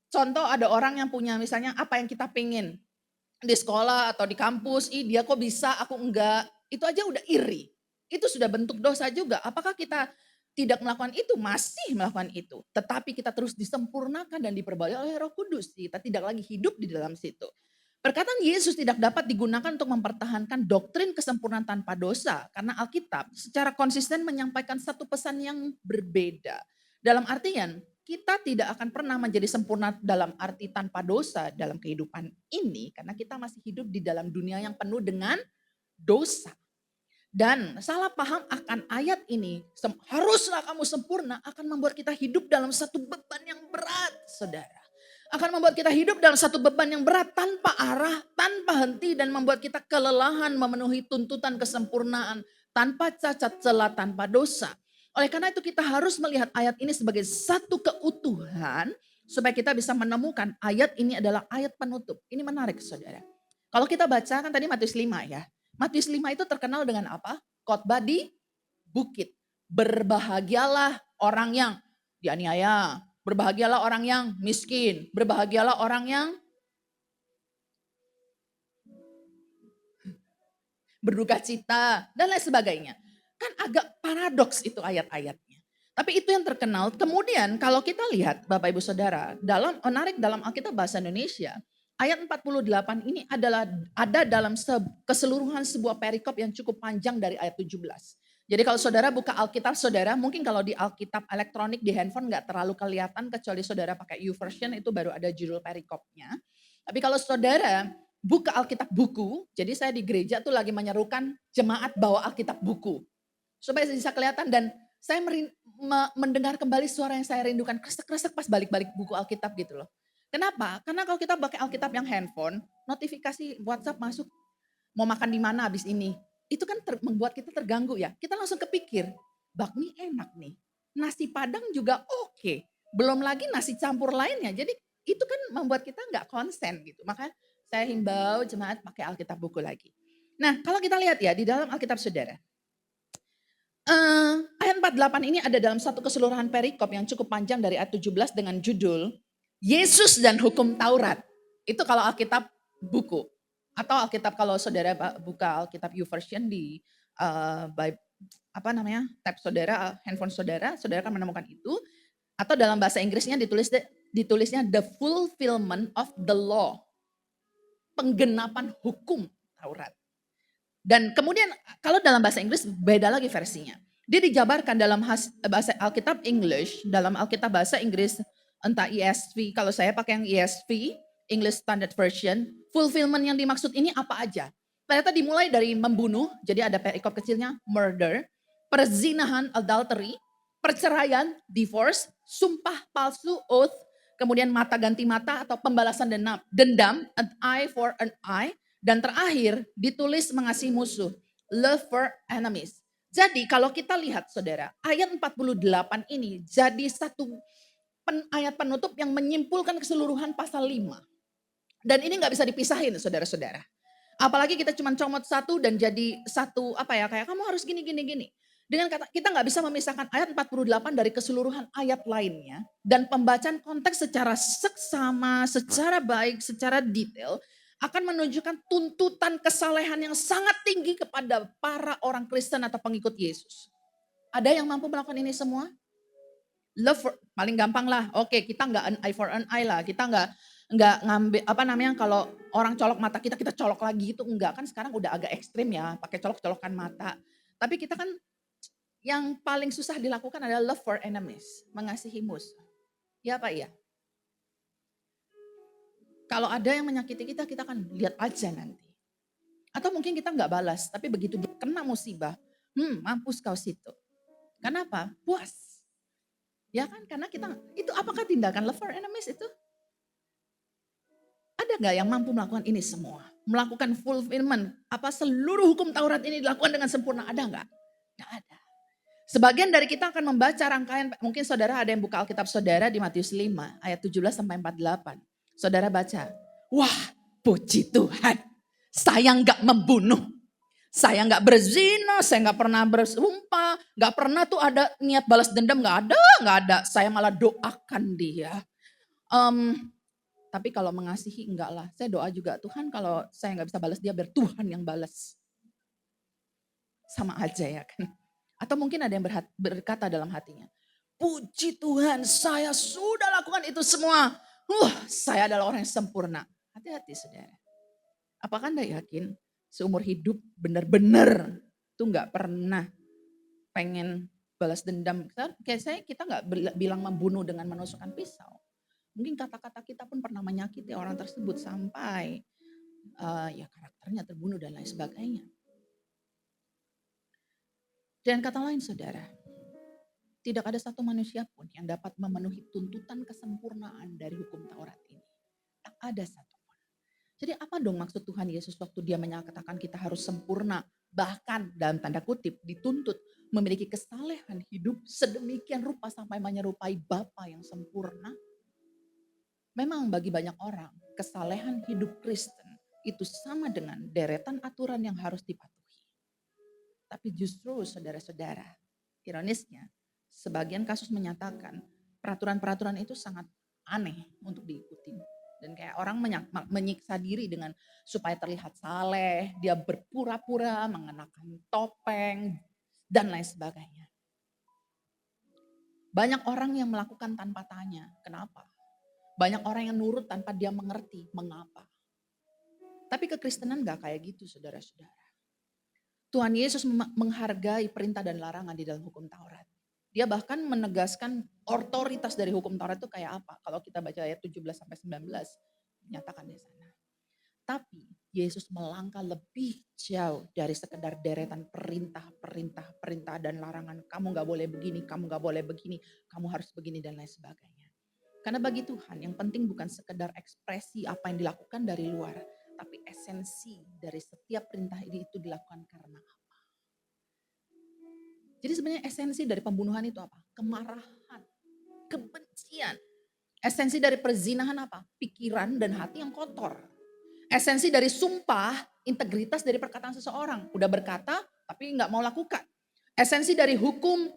contoh, ada orang yang punya misalnya apa yang kita pengen di sekolah atau di kampus, ih dia kok bisa, aku enggak. Itu aja udah iri. Itu sudah bentuk dosa juga. Apakah kita tidak melakukan itu? Masih melakukan itu. Tetapi kita terus disempurnakan dan diperbarui oleh Roh Kudus. Kita tidak lagi hidup di dalam situ. Perkataan Yesus tidak dapat digunakan untuk mempertahankan doktrin kesempurnaan tanpa dosa. Karena Alkitab secara konsisten menyampaikan satu pesan yang berbeda. Dalam artian, kita tidak akan pernah menjadi sempurna dalam arti tanpa dosa dalam kehidupan ini. Karena kita masih hidup di dalam dunia yang penuh dengan dosa. Dan salah paham akan ayat ini, haruslah kamu sempurna, akan membuat kita hidup dalam satu beban yang berat, saudara. Akan membuat kita hidup dalam satu beban yang berat tanpa arah, tanpa henti, dan membuat kita kelelahan memenuhi tuntutan kesempurnaan, tanpa cacat celah, tanpa dosa. Oleh karena itu kita harus melihat ayat ini sebagai satu keutuhan, supaya kita bisa menemukan ayat ini adalah ayat penutup. Ini menarik saudara. Kalau kita baca kan tadi Matius 5 ya. Matius 5 itu terkenal dengan apa? Khotbah di bukit. Berbahagialah orang yang dianiaya. Berbahagialah orang yang miskin. Berbahagialah orang yang berduka cita. Dan lain sebagainya. Kan agak paradoks itu ayat-ayatnya. Tapi itu yang terkenal. Kemudian kalau kita lihat Bapak Ibu Saudara. Menarik dalam Alkitab bahasa Indonesia. Ayat 48 ini adalah ada dalam keseluruhan sebuah perikop yang cukup panjang dari ayat 17. Jadi kalau saudara buka Alkitab saudara, mungkin kalau di Alkitab elektronik di handphone nggak terlalu kelihatan kecuali saudara pakai YouVersion itu baru ada judul perikopnya. Tapi kalau saudara buka Alkitab buku, jadi saya di gereja tuh lagi menyerukan jemaat bawa Alkitab buku. Supaya bisa kelihatan dan saya mendengar kembali suara yang saya rindukan, kresek-kresek pas balik-balik buku Alkitab gitu loh. Kenapa? Karena kalau kita pakai Alkitab yang handphone, notifikasi WhatsApp masuk, mau makan di mana habis ini. Itu kan membuat kita terganggu ya. Kita langsung kepikir, bakmi enak nih. Nasi padang juga oke. Belum lagi nasi campur lainnya. Jadi itu kan membuat kita nggak konsen gitu. Makanya saya himbau jemaat pakai Alkitab buku lagi. Nah kalau kita lihat ya di dalam Alkitab saudara. Ayat 48 ini ada dalam satu keseluruhan perikop yang cukup panjang dari ayat 17 dengan judul Yesus dan Hukum Taurat. Itu kalau Alkitab buku. Atau Alkitab kalau saudara buka Alkitab YouVersion di tab saudara, handphone saudara, saudara akan menemukan itu. Atau dalam bahasa Inggrisnya ditulisnya the fulfillment of the law. Penggenapan hukum Taurat. Dan kemudian kalau dalam bahasa Inggris beda lagi versinya. Dia dijabarkan dalam bahasa Alkitab English, dalam Alkitab bahasa Inggris entah ESV, kalau saya pakai yang ESV, English Standard Version, fulfillment yang dimaksud ini apa aja? Ternyata dimulai dari membunuh, jadi ada perikop kecilnya, murder, perzinahan, adultery, perceraian, divorce, sumpah palsu, oath, kemudian mata ganti mata atau pembalasan dendam, an eye for an eye, dan terakhir ditulis mengasihi musuh, love for enemies. Jadi kalau kita lihat saudara, ayat 48 ini jadi satu ayat penutup yang menyimpulkan keseluruhan pasal 5. Dan ini gak bisa dipisahin saudara-saudara. Apalagi kita cuma comot satu dan jadi satu kayak kamu harus gini. Dengan kata kita gak bisa memisahkan ayat 48 dari keseluruhan ayat lainnya. Dan pembacaan konteks secara seksama, secara baik, secara detail akan menunjukkan tuntutan kesalehan yang sangat tinggi kepada para orang Kristen atau pengikut Yesus. Ada yang mampu melakukan ini semua? Love paling gampang lah. Oke, kita nggak an eye for an eye lah. Kita nggak ngambil apa namanya kalau orang colok mata kita, kita colok lagi itu enggak. Kan sekarang udah agak ekstrim ya, pakai colok-colokan mata. Tapi kita kan yang paling susah dilakukan adalah love for enemies, mengasihi musuh. Ya Pak ya. Kalau ada yang menyakiti kita, kita kan lihat aja nanti. Atau mungkin kita nggak balas, tapi begitu dia kena musibah, mampus kau situ. Kenapa? Puas. Ya kan, karena kita, itu apakah tindakan love for enemies itu? Ada nggak yang mampu melakukan ini semua? Melakukan fulfillment, apa seluruh hukum Taurat ini dilakukan dengan sempurna, ada nggak? Nggak ada. Sebagian dari kita akan membaca rangkaian, mungkin saudara ada yang buka Alkitab saudara di Matius 5 ayat 17 sampai 48. Saudara baca, wah puji Tuhan, saya nggak membunuh, saya nggak berzina, saya nggak pernah bersumpah, nggak pernah tuh ada niat balas dendam, nggak ada. Saya malah doakan dia. Tapi kalau mengasihi enggak lah. Saya doa juga Tuhan kalau saya nggak bisa balas dia biar Tuhan yang balas. Sama aja ya kan. Atau mungkin ada yang berkata dalam hatinya, puji Tuhan saya sudah lakukan itu semua. Saya adalah orang yang sempurna. Hati-hati saudara. Apakah Anda yakin seumur hidup benar-benar tuh nggak pernah pengen balas dendam? Kayak saya kita nggak bilang membunuh dengan menusukkan pisau. Mungkin kata-kata kita pun pernah menyakiti orang tersebut sampai ya karakternya terbunuh dan lain sebagainya. Dan kata lain saudara, tidak ada satu manusia pun yang dapat memenuhi tuntutan kesempurnaan dari hukum Taurat ini. Tak ada satu pun. Jadi apa dong maksud Tuhan Yesus waktu dia menyatakan kita harus sempurna, bahkan dalam tanda kutip dituntut memiliki kesalehan hidup sedemikian rupa sampai menyerupai Bapa yang sempurna? Memang bagi banyak orang, kesalehan hidup Kristen itu sama dengan deretan aturan yang harus dipatuhi. Tapi justru saudara-saudara, ironisnya, sebagian kasus menyatakan peraturan-peraturan itu sangat aneh untuk diikuti. Dan kayak orang menyiksa diri dengan supaya terlihat saleh, dia berpura-pura mengenakan topeng, dan lain sebagainya. Banyak orang yang melakukan tanpa tanya, kenapa? Banyak orang yang nurut tanpa dia mengerti mengapa. Tapi kekristenan gak kayak gitu saudara-saudara. Tuhan Yesus menghargai perintah dan larangan di dalam hukum Taurat. Dia bahkan menegaskan otoritas dari hukum Taurat itu kayak apa. Kalau kita baca ayat 17 sampai 19, menyatakan di sana. Tapi Yesus melangkah lebih jauh dari sekedar deretan perintah dan larangan. Kamu gak boleh begini, kamu gak boleh begini, kamu harus begini dan lain sebagainya. Karena bagi Tuhan yang penting bukan sekedar ekspresi apa yang dilakukan dari luar. Tapi esensi dari setiap perintah ini itu dilakukan karena apa. Jadi sebenarnya esensi dari pembunuhan itu apa? Kemarahan, kebencian. Esensi dari perzinahan apa? Pikiran dan hati yang kotor. Esensi dari sumpah, integritas dari perkataan seseorang. Udah berkata tapi nggak mau lakukan. Esensi dari hukum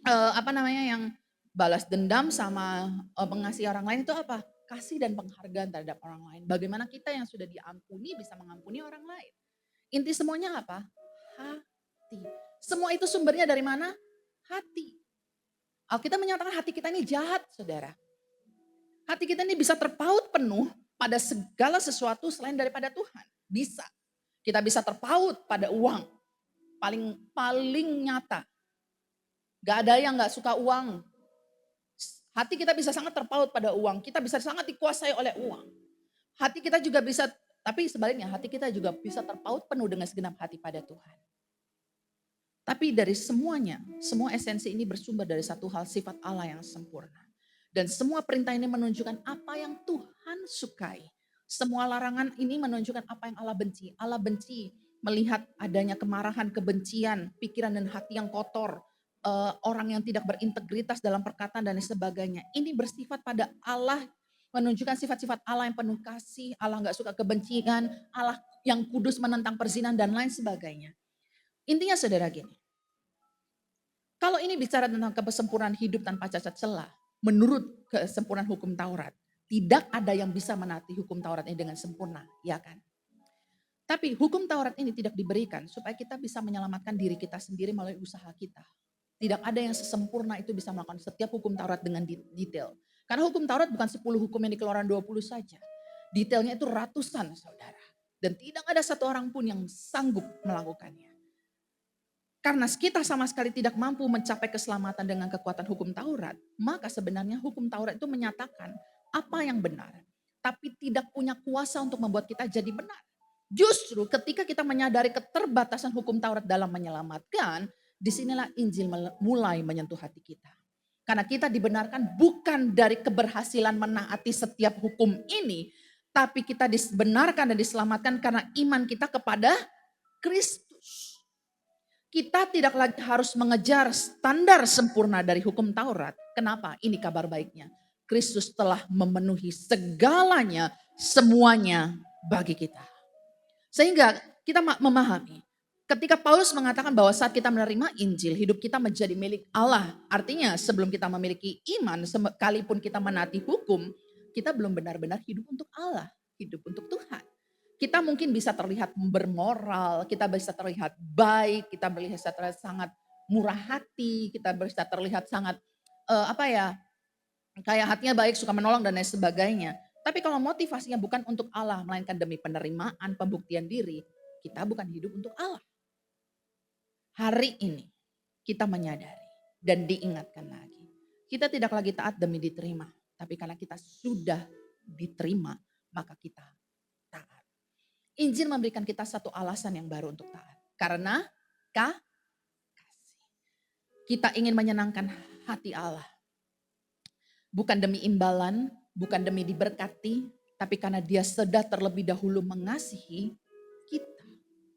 yang balas dendam sama mengasihi orang lain itu apa? Kasih dan penghargaan terhadap orang lain. Bagaimana kita yang sudah diampuni bisa mengampuni orang lain. Inti semuanya apa? Hati. Semua itu sumbernya dari mana? Hati. Alkitab menyatakan hati kita ini jahat, saudara. Hati kita ini bisa terpaut penuh pada segala sesuatu selain daripada Tuhan. Bisa. Kita bisa terpaut pada uang. Paling nyata. Gak ada yang gak suka uang. Hati kita bisa sangat terpaut pada uang. Kita bisa sangat dikuasai oleh uang. Hati kita juga bisa, tapi sebaliknya hati kita juga bisa terpaut penuh dengan segenap hati pada Tuhan. Tapi dari semuanya, semua esensi ini bersumber dari satu hal, sifat Allah yang sempurna. Dan semua perintah ini menunjukkan apa yang Tuhan sukai. Semua larangan ini menunjukkan apa yang Allah benci. Allah benci melihat adanya kemarahan, kebencian, pikiran dan hati yang kotor. Orang yang tidak berintegritas dalam perkataan dan sebagainya. Ini bersifat pada Allah, menunjukkan sifat-sifat Allah yang penuh kasih, Allah gak suka kebencian, Allah yang kudus menentang perzinahan dan lain sebagainya. Intinya saudara gini, kalau ini bicara tentang kesempurnaan hidup tanpa cacat celah, menurut kesempurnaan hukum Taurat, Tidak ada yang bisa menaati hukum Taurat ini dengan sempurna, ya kan? Tapi hukum Taurat ini tidak diberikan supaya kita bisa menyelamatkan diri kita sendiri melalui usaha kita. Tidak ada yang sesempurna itu bisa melakukan setiap hukum Taurat dengan detail. Karena hukum Taurat bukan 10 hukum yang di Keluaran 20 saja. Detailnya itu ratusan, saudara. Dan tidak ada satu orang pun yang sanggup melakukannya. Karena kita sama sekali tidak mampu mencapai keselamatan dengan kekuatan hukum Taurat, maka sebenarnya hukum Taurat itu menyatakan apa yang benar, tapi tidak punya kuasa untuk membuat kita jadi benar. Justru ketika kita menyadari keterbatasan hukum Taurat dalam menyelamatkan, disinilah Injil mulai menyentuh hati kita. Karena kita dibenarkan bukan dari keberhasilan menaati setiap hukum ini, tapi kita dibenarkan dan diselamatkan karena iman kita kepada Kristus. Kita tidak lagi harus mengejar standar sempurna dari hukum Taurat. Kenapa? Ini kabar baiknya. Kristus telah memenuhi segalanya, semuanya bagi kita. Sehingga kita memahami, ketika Paulus mengatakan bahwa saat kita menerima Injil, hidup kita menjadi milik Allah. Artinya sebelum kita memiliki iman, sekalipun kita menaati hukum, kita belum benar-benar hidup untuk Allah, hidup untuk Tuhan. Kita mungkin bisa terlihat bermoral, kita bisa terlihat baik, kita bisa terlihat sangat murah hati, kita bisa terlihat sangat kayak hatinya baik, suka menolong dan lain sebagainya. Tapi kalau motivasinya bukan untuk Allah, melainkan demi penerimaan, pembuktian diri, kita bukan hidup untuk Allah. Hari ini kita menyadari dan diingatkan lagi. Kita tidak lagi taat demi diterima, tapi karena kita sudah diterima, maka kita taat. Injil memberikan kita satu alasan yang baru untuk taat. Karena kasih. Kita ingin menyenangkan hati Allah. Bukan demi imbalan, bukan demi diberkati, tapi karena Dia sudah terlebih dahulu mengasihi kita.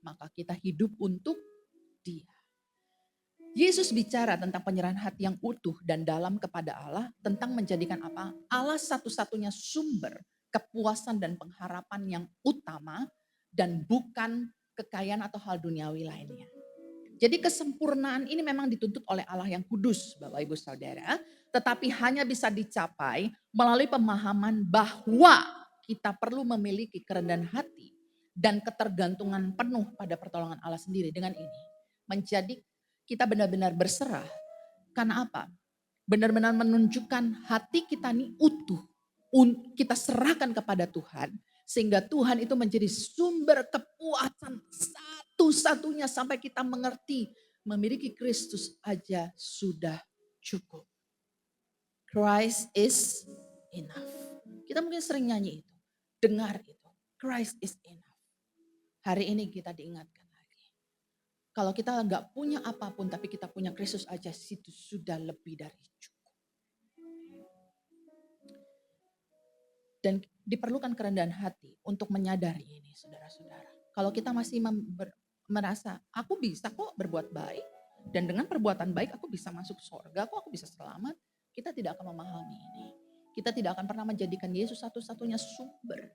Maka kita hidup untuk Dia. Yesus bicara tentang penyerahan hati yang utuh dan dalam kepada Allah, tentang menjadikan apa? Allah satu-satunya sumber kepuasan dan pengharapan yang utama, dan bukan kekayaan atau hal duniawi lainnya. Jadi kesempurnaan ini memang dituntut oleh Allah yang kudus, Bapak Ibu Saudara. Tetapi hanya bisa dicapai melalui pemahaman bahwa kita perlu memiliki kerendahan hati dan ketergantungan penuh pada pertolongan Allah sendiri. Dengan ini menjadi kita benar-benar berserah. Karena apa? Benar-benar menunjukkan hati kita ini utuh. Kita serahkan kepada Tuhan. Sehingga Tuhan itu menjadi sumber kepuasan satu-satunya sampai kita mengerti. Memiliki Kristus aja sudah cukup. Christ is enough. Kita mungkin sering nyanyi itu. Dengar itu. Christ is enough. Hari ini kita diingatkan lagi. Kalau kita nggak punya apapun tapi kita punya Kristus aja, itu sudah lebih dari cukup. Dan diperlukan kerendahan hati untuk menyadari ini, saudara-saudara. Kalau kita masih merasa, aku bisa kok berbuat baik. Dan dengan perbuatan baik aku bisa masuk surga, kok aku bisa selamat. Kita tidak akan memahami ini. Kita tidak akan pernah menjadikan Yesus satu-satunya sumber.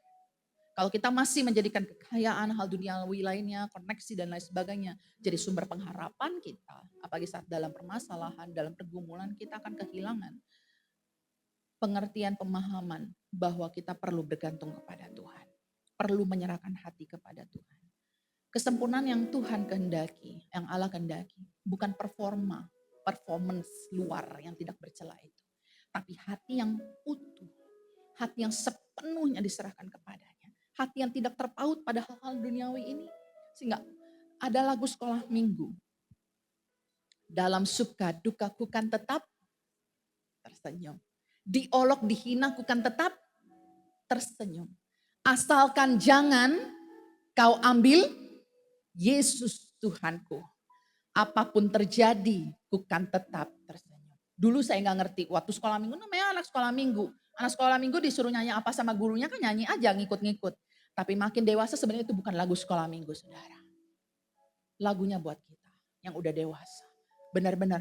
Kalau kita masih menjadikan kekayaan, hal duniawi lainnya, koneksi dan lain sebagainya, jadi sumber pengharapan kita. Apalagi saat dalam permasalahan, dalam pergumulan, kita akan kehilangan pengertian, pemahaman bahwa kita perlu bergantung kepada Tuhan. Perlu menyerahkan hati kepada Tuhan. Kesempurnaan yang Tuhan kehendaki, yang Allah kehendaki, bukan performance luar yang tidak bercela itu. Tapi hati yang utuh, hati yang sepenuhnya diserahkan kepadanya. Hati yang tidak terpaut pada hal-hal duniawi ini. Sehingga ada lagu sekolah minggu. Dalam suka dukaku kan tetap tersenyum. Diolok dihina ku kan tetap tersenyum. Asalkan jangan kau ambil Yesus Tuhanku. Apapun terjadi, ku kan tetap tersenyum. Dulu saya nggak ngerti, waktu sekolah minggu namanya anak sekolah minggu. Anak sekolah minggu disuruh nyanyi apa sama gurunya kan nyanyi aja ngikut-ngikut. Tapi makin dewasa sebenarnya itu bukan lagu sekolah minggu, saudara. Lagunya buat kita yang udah dewasa. Benar-benar,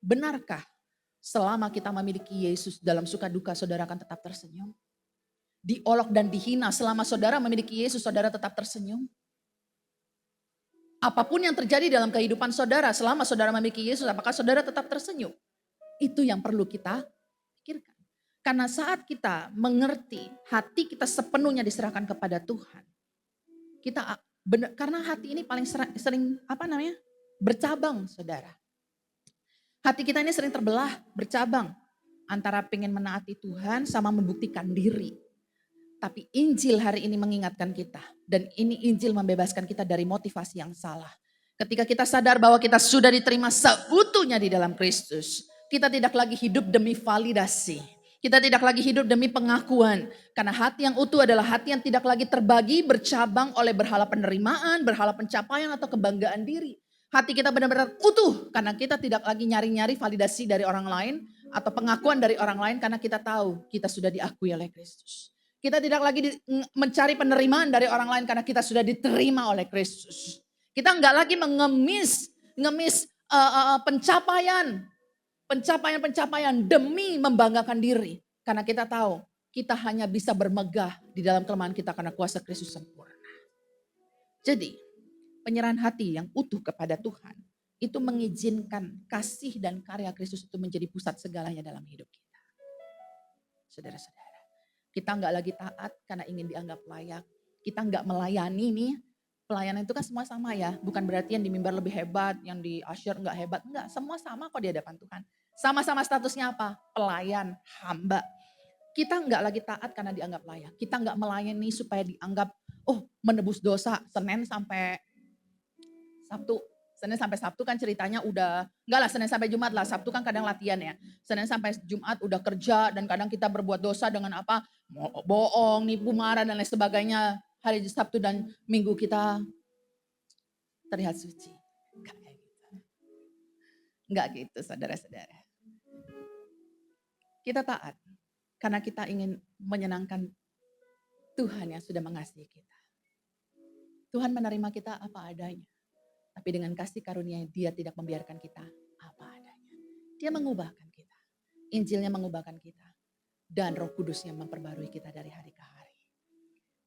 benarkah selama kita memiliki Yesus dalam suka duka saudara akan tetap tersenyum? Diolok dan dihina selama saudara memiliki Yesus saudara tetap tersenyum? Apapun yang terjadi dalam kehidupan saudara selama saudara memiliki Yesus, apakah saudara tetap tersenyum? Itu yang perlu kita pikirkan. Karena saat kita mengerti, hati kita sepenuhnya diserahkan kepada Tuhan. Kita benar, karena hati ini paling sering apa namanya? Bercabang, Saudara. Hati kita ini sering terbelah, bercabang antara pengen menaati Tuhan sama membuktikan diri. Tapi Injil hari ini mengingatkan kita. Dan ini Injil membebaskan kita dari motivasi yang salah. Ketika kita sadar bahwa kita sudah diterima seutuhnya di dalam Kristus. Kita tidak lagi hidup demi validasi. Kita tidak lagi hidup demi pengakuan. Karena hati yang utuh adalah hati yang tidak lagi terbagi bercabang oleh berhala penerimaan, berhala pencapaian atau kebanggaan diri. Hati kita benar-benar utuh karena kita tidak lagi nyari-nyari validasi dari orang lain atau pengakuan dari orang lain karena kita tahu kita sudah diakui oleh Kristus. Kita tidak lagi mencari penerimaan dari orang lain karena kita sudah diterima oleh Kristus. Kita enggak lagi ngemis pencapaian demi membanggakan diri. Karena kita tahu kita hanya bisa bermegah di dalam kelemahan kita karena kuasa Kristus sempurna. Jadi penyerahan hati yang utuh kepada Tuhan itu mengizinkan kasih dan karya Kristus itu menjadi pusat segalanya dalam hidup kita. Saudara-saudara. Kita nggak lagi taat karena ingin dianggap layak. Kita nggak melayani nih. Pelayanan itu kan semua sama ya. Bukan berarti yang di mimbar lebih hebat, yang di usher nggak hebat. Enggak, semua sama kok di hadapan Tuhan. Sama-sama statusnya apa? Pelayan, hamba. Kita nggak lagi taat karena dianggap layak. Kita nggak melayani supaya dianggap, menebus dosa Senin sampai Sabtu. Senin sampai Sabtu kan ceritanya udah, enggak lah Senin sampai Jumat lah, Sabtu kan kadang latihan ya. Senin sampai Jumat udah kerja dan kadang kita berbuat dosa dengan apa, bohong, nipu, marah dan lain sebagainya. Hari Sabtu dan Minggu kita terlihat suci. Enggak kayak gitu. Enggak gitu saudara-saudara. Kita taat karena kita ingin menyenangkan Tuhan yang sudah mengasihi kita. Tuhan menerima kita apa adanya. Tapi dengan kasih karunia Dia tidak membiarkan kita apa adanya. Dia mengubahkan kita. Injilnya mengubahkan kita. Dan Roh Kudusnya memperbarui kita dari hari ke hari.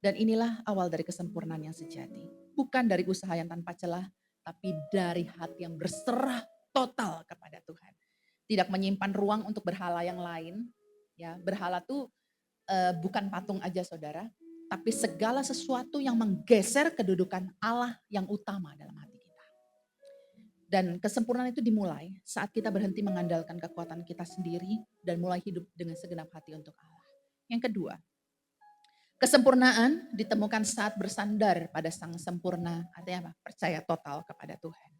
Dan inilah awal dari kesempurnaan yang sejati. Bukan dari usaha yang tanpa celah. Tapi dari hati yang berserah total kepada Tuhan. Tidak menyimpan ruang untuk berhala yang lain. Ya, berhala itu bukan patung aja saudara. Tapi segala sesuatu yang menggeser kedudukan Allah yang utama dalam hati. Dan kesempurnaan itu dimulai saat kita berhenti mengandalkan kekuatan kita sendiri dan mulai hidup dengan segenap hati untuk Allah. Yang kedua, kesempurnaan ditemukan saat bersandar pada Sang Sempurna. Artinya apa? Percaya total kepada Tuhan.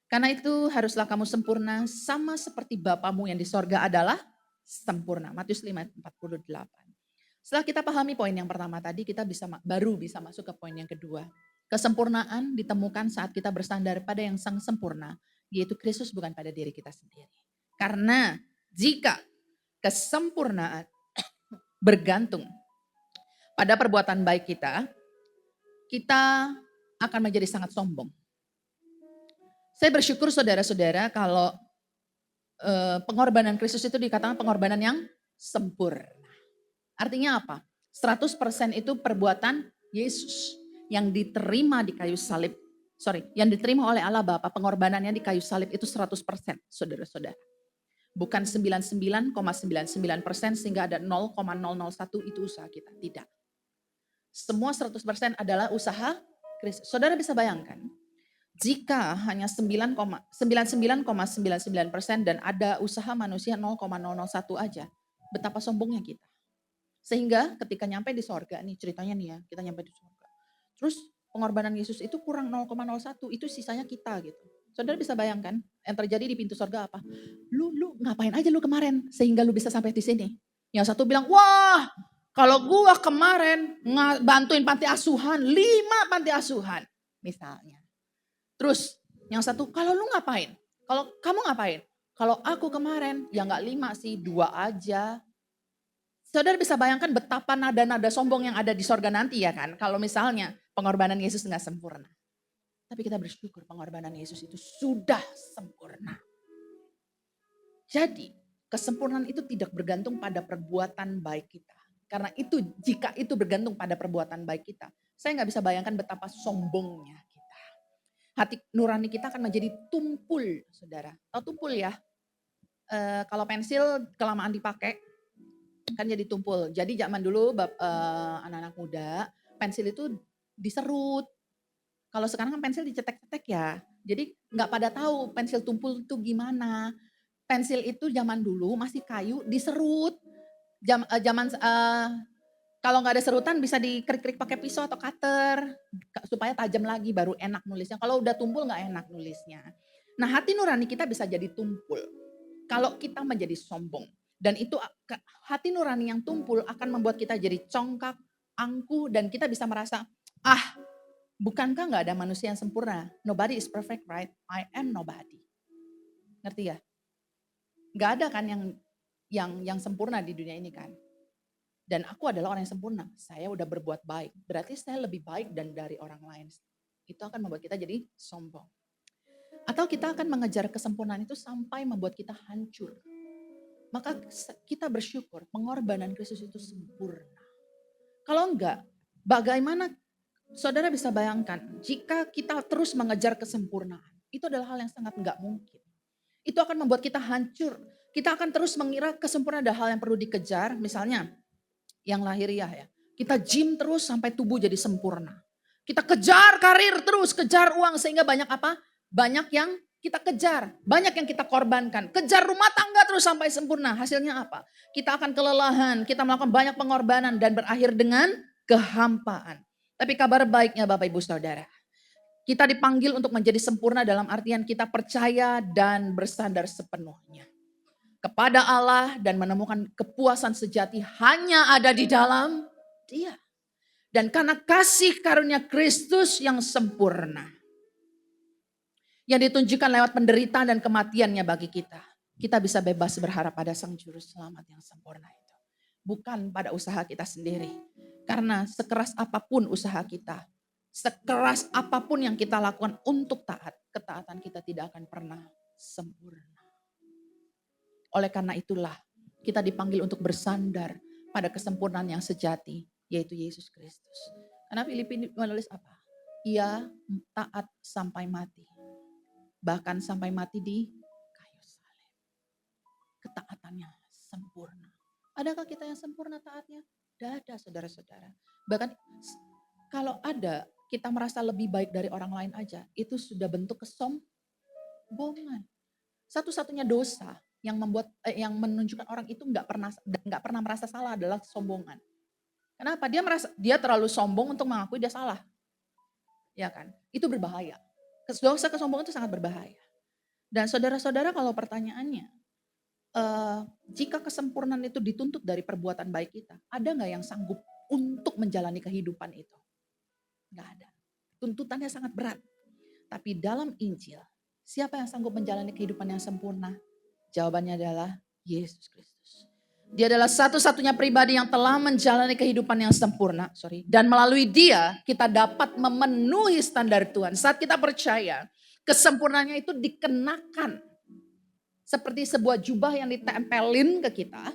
Karena itu haruslah kamu sempurna sama seperti Bapamu yang di sorga adalah sempurna. Matius 5:48. Setelah kita pahami poin yang pertama tadi, kita baru bisa masuk ke poin yang kedua. Kesempurnaan ditemukan saat kita bersandar pada yang sang sempurna, yaitu Kristus bukan pada diri kita sendiri. Karena jika kesempurnaan bergantung pada perbuatan baik kita akan menjadi sangat sombong. Saya bersyukur saudara-saudara kalau pengorbanan Kristus itu dikatakan pengorbanan yang sempurna. Artinya apa? 100% itu perbuatan Yesus. Yang diterima di kayu salib, yang diterima oleh Allah Bapa, pengorbanannya di kayu salib itu 100%, saudara-saudara. Bukan 99,99% sehingga ada 0,001 itu usaha kita, tidak. Semua 100% adalah usaha Kristus. Saudara bisa bayangkan, jika hanya 99,99% dan ada usaha manusia 0,001 aja, betapa sombongnya kita. Sehingga ketika nyampe di sorga, nih ceritanya nih ya, kita nyampe di sorga. Terus pengorbanan Yesus itu kurang 0,01, itu sisanya kita gitu. Saudara bisa bayangkan yang terjadi di pintu sorga apa? Lu ngapain aja lu kemarin sehingga lu bisa sampai di sini? Yang satu bilang, wah kalau gua kemarin bantuin panti asuhan, 5 panti asuhan misalnya. Terus yang satu, kalau lu ngapain? Kalau kamu ngapain? Kalau aku kemarin, ya nggak 5 sih, 2 aja. Saudara bisa bayangkan betapa nada-nada sombong yang ada di sorga nanti ya kan. Kalau misalnya pengorbanan Yesus nggak sempurna. Tapi kita bersyukur pengorbanan Yesus itu sudah sempurna. Jadi kesempurnaan itu tidak bergantung pada perbuatan baik kita. Karena itu jika itu bergantung pada perbuatan baik kita. Saya nggak bisa bayangkan betapa sombongnya kita. Hati nurani kita akan menjadi tumpul saudara. Tahu tumpul ya? Kalau pensil kelamaan dipakai. kan jadi tumpul. Jadi zaman dulu anak-anak muda, pensil itu diserut. Kalau sekarang kan pensil dicetek-cetek ya. Jadi nggak pada tahu pensil tumpul itu gimana. Pensil itu zaman dulu masih kayu diserut. Kalau nggak ada serutan bisa dikerik-kerik pakai pisau atau cutter supaya tajam lagi baru enak nulisnya. Kalau udah tumpul nggak enak nulisnya. Nah, hati nurani kita bisa jadi tumpul kalau kita menjadi sombong. Dan itu hati nurani yang tumpul akan membuat kita jadi congkak, angkuh, dan kita bisa merasa, bukankah nggak ada manusia yang sempurna? Nobody is perfect, right? I am nobody. Ngerti ya? Nggak ada kan yang sempurna di dunia ini kan? Dan aku adalah orang yang sempurna. Saya udah berbuat baik. Berarti saya lebih baik dari orang lain. Itu akan membuat kita jadi sombong. Atau kita akan mengejar kesempurnaan itu sampai membuat kita hancur. Maka kita bersyukur pengorbanan Kristus itu sempurna. Kalau enggak, bagaimana saudara bisa bayangkan jika kita terus mengejar kesempurnaan. Itu adalah hal yang sangat enggak mungkin. Itu akan membuat kita hancur. Kita akan terus mengira kesempurnaan adalah hal yang perlu dikejar. Misalnya yang lahiriah ya. Kita gym terus sampai tubuh jadi sempurna. Kita kejar karir terus, kejar uang sehingga banyak apa? Banyak yang kita kejar, banyak yang kita korbankan. Kejar rumah tangga terus sampai sempurna. Hasilnya apa? Kita akan kelelahan, kita melakukan banyak pengorbanan dan berakhir dengan kehampaan. Tapi kabar baiknya Bapak Ibu Saudara, kita dipanggil untuk menjadi sempurna dalam artian kita percaya dan bersandar sepenuhnya kepada Allah dan menemukan kepuasan sejati hanya ada di dalam Dia. Dan karena kasih karunia Kristus yang sempurna, yang ditunjukkan lewat penderitaan dan kematiannya bagi kita, kita bisa bebas berharap pada Sang Juru Selamat yang sempurna itu. Bukan pada usaha kita sendiri. Karena sekeras apapun usaha kita, sekeras apapun yang kita lakukan untuk taat, ketaatan kita tidak akan pernah sempurna. Oleh karena itulah kita dipanggil untuk bersandar pada kesempurnaan yang sejati, yaitu Yesus Kristus. Karena Filipi menulis apa? Ia taat sampai mati. Bahkan sampai mati di kayu salib. Ketaatannya sempurna. Adakah kita yang sempurna taatnya? Tidak ada saudara-saudara. Bahkan kalau ada kita merasa lebih baik dari orang lain aja, itu sudah bentuk kesombongan. Satu-satunya dosa yang yang menunjukkan orang itu nggak pernah merasa salah adalah kesombongan. Kenapa? Dia terlalu sombong untuk mengakui dia salah. Ya kan? Itu berbahaya. Dosa kesombongan itu sangat berbahaya. Dan saudara-saudara kalau pertanyaannya, jika kesempurnaan itu dituntut dari perbuatan baik kita, ada nggak yang sanggup untuk menjalani kehidupan itu? Nggak ada. Tuntutannya sangat berat. Tapi dalam Injil, siapa yang sanggup menjalani kehidupan yang sempurna? Jawabannya adalah Yesus Kristus. Dia adalah satu-satunya pribadi yang telah menjalani kehidupan yang sempurna. Dan melalui dia kita dapat memenuhi standar Tuhan. Saat kita percaya, kesempurnaannya itu dikenakan. Seperti sebuah jubah yang ditempelin ke kita.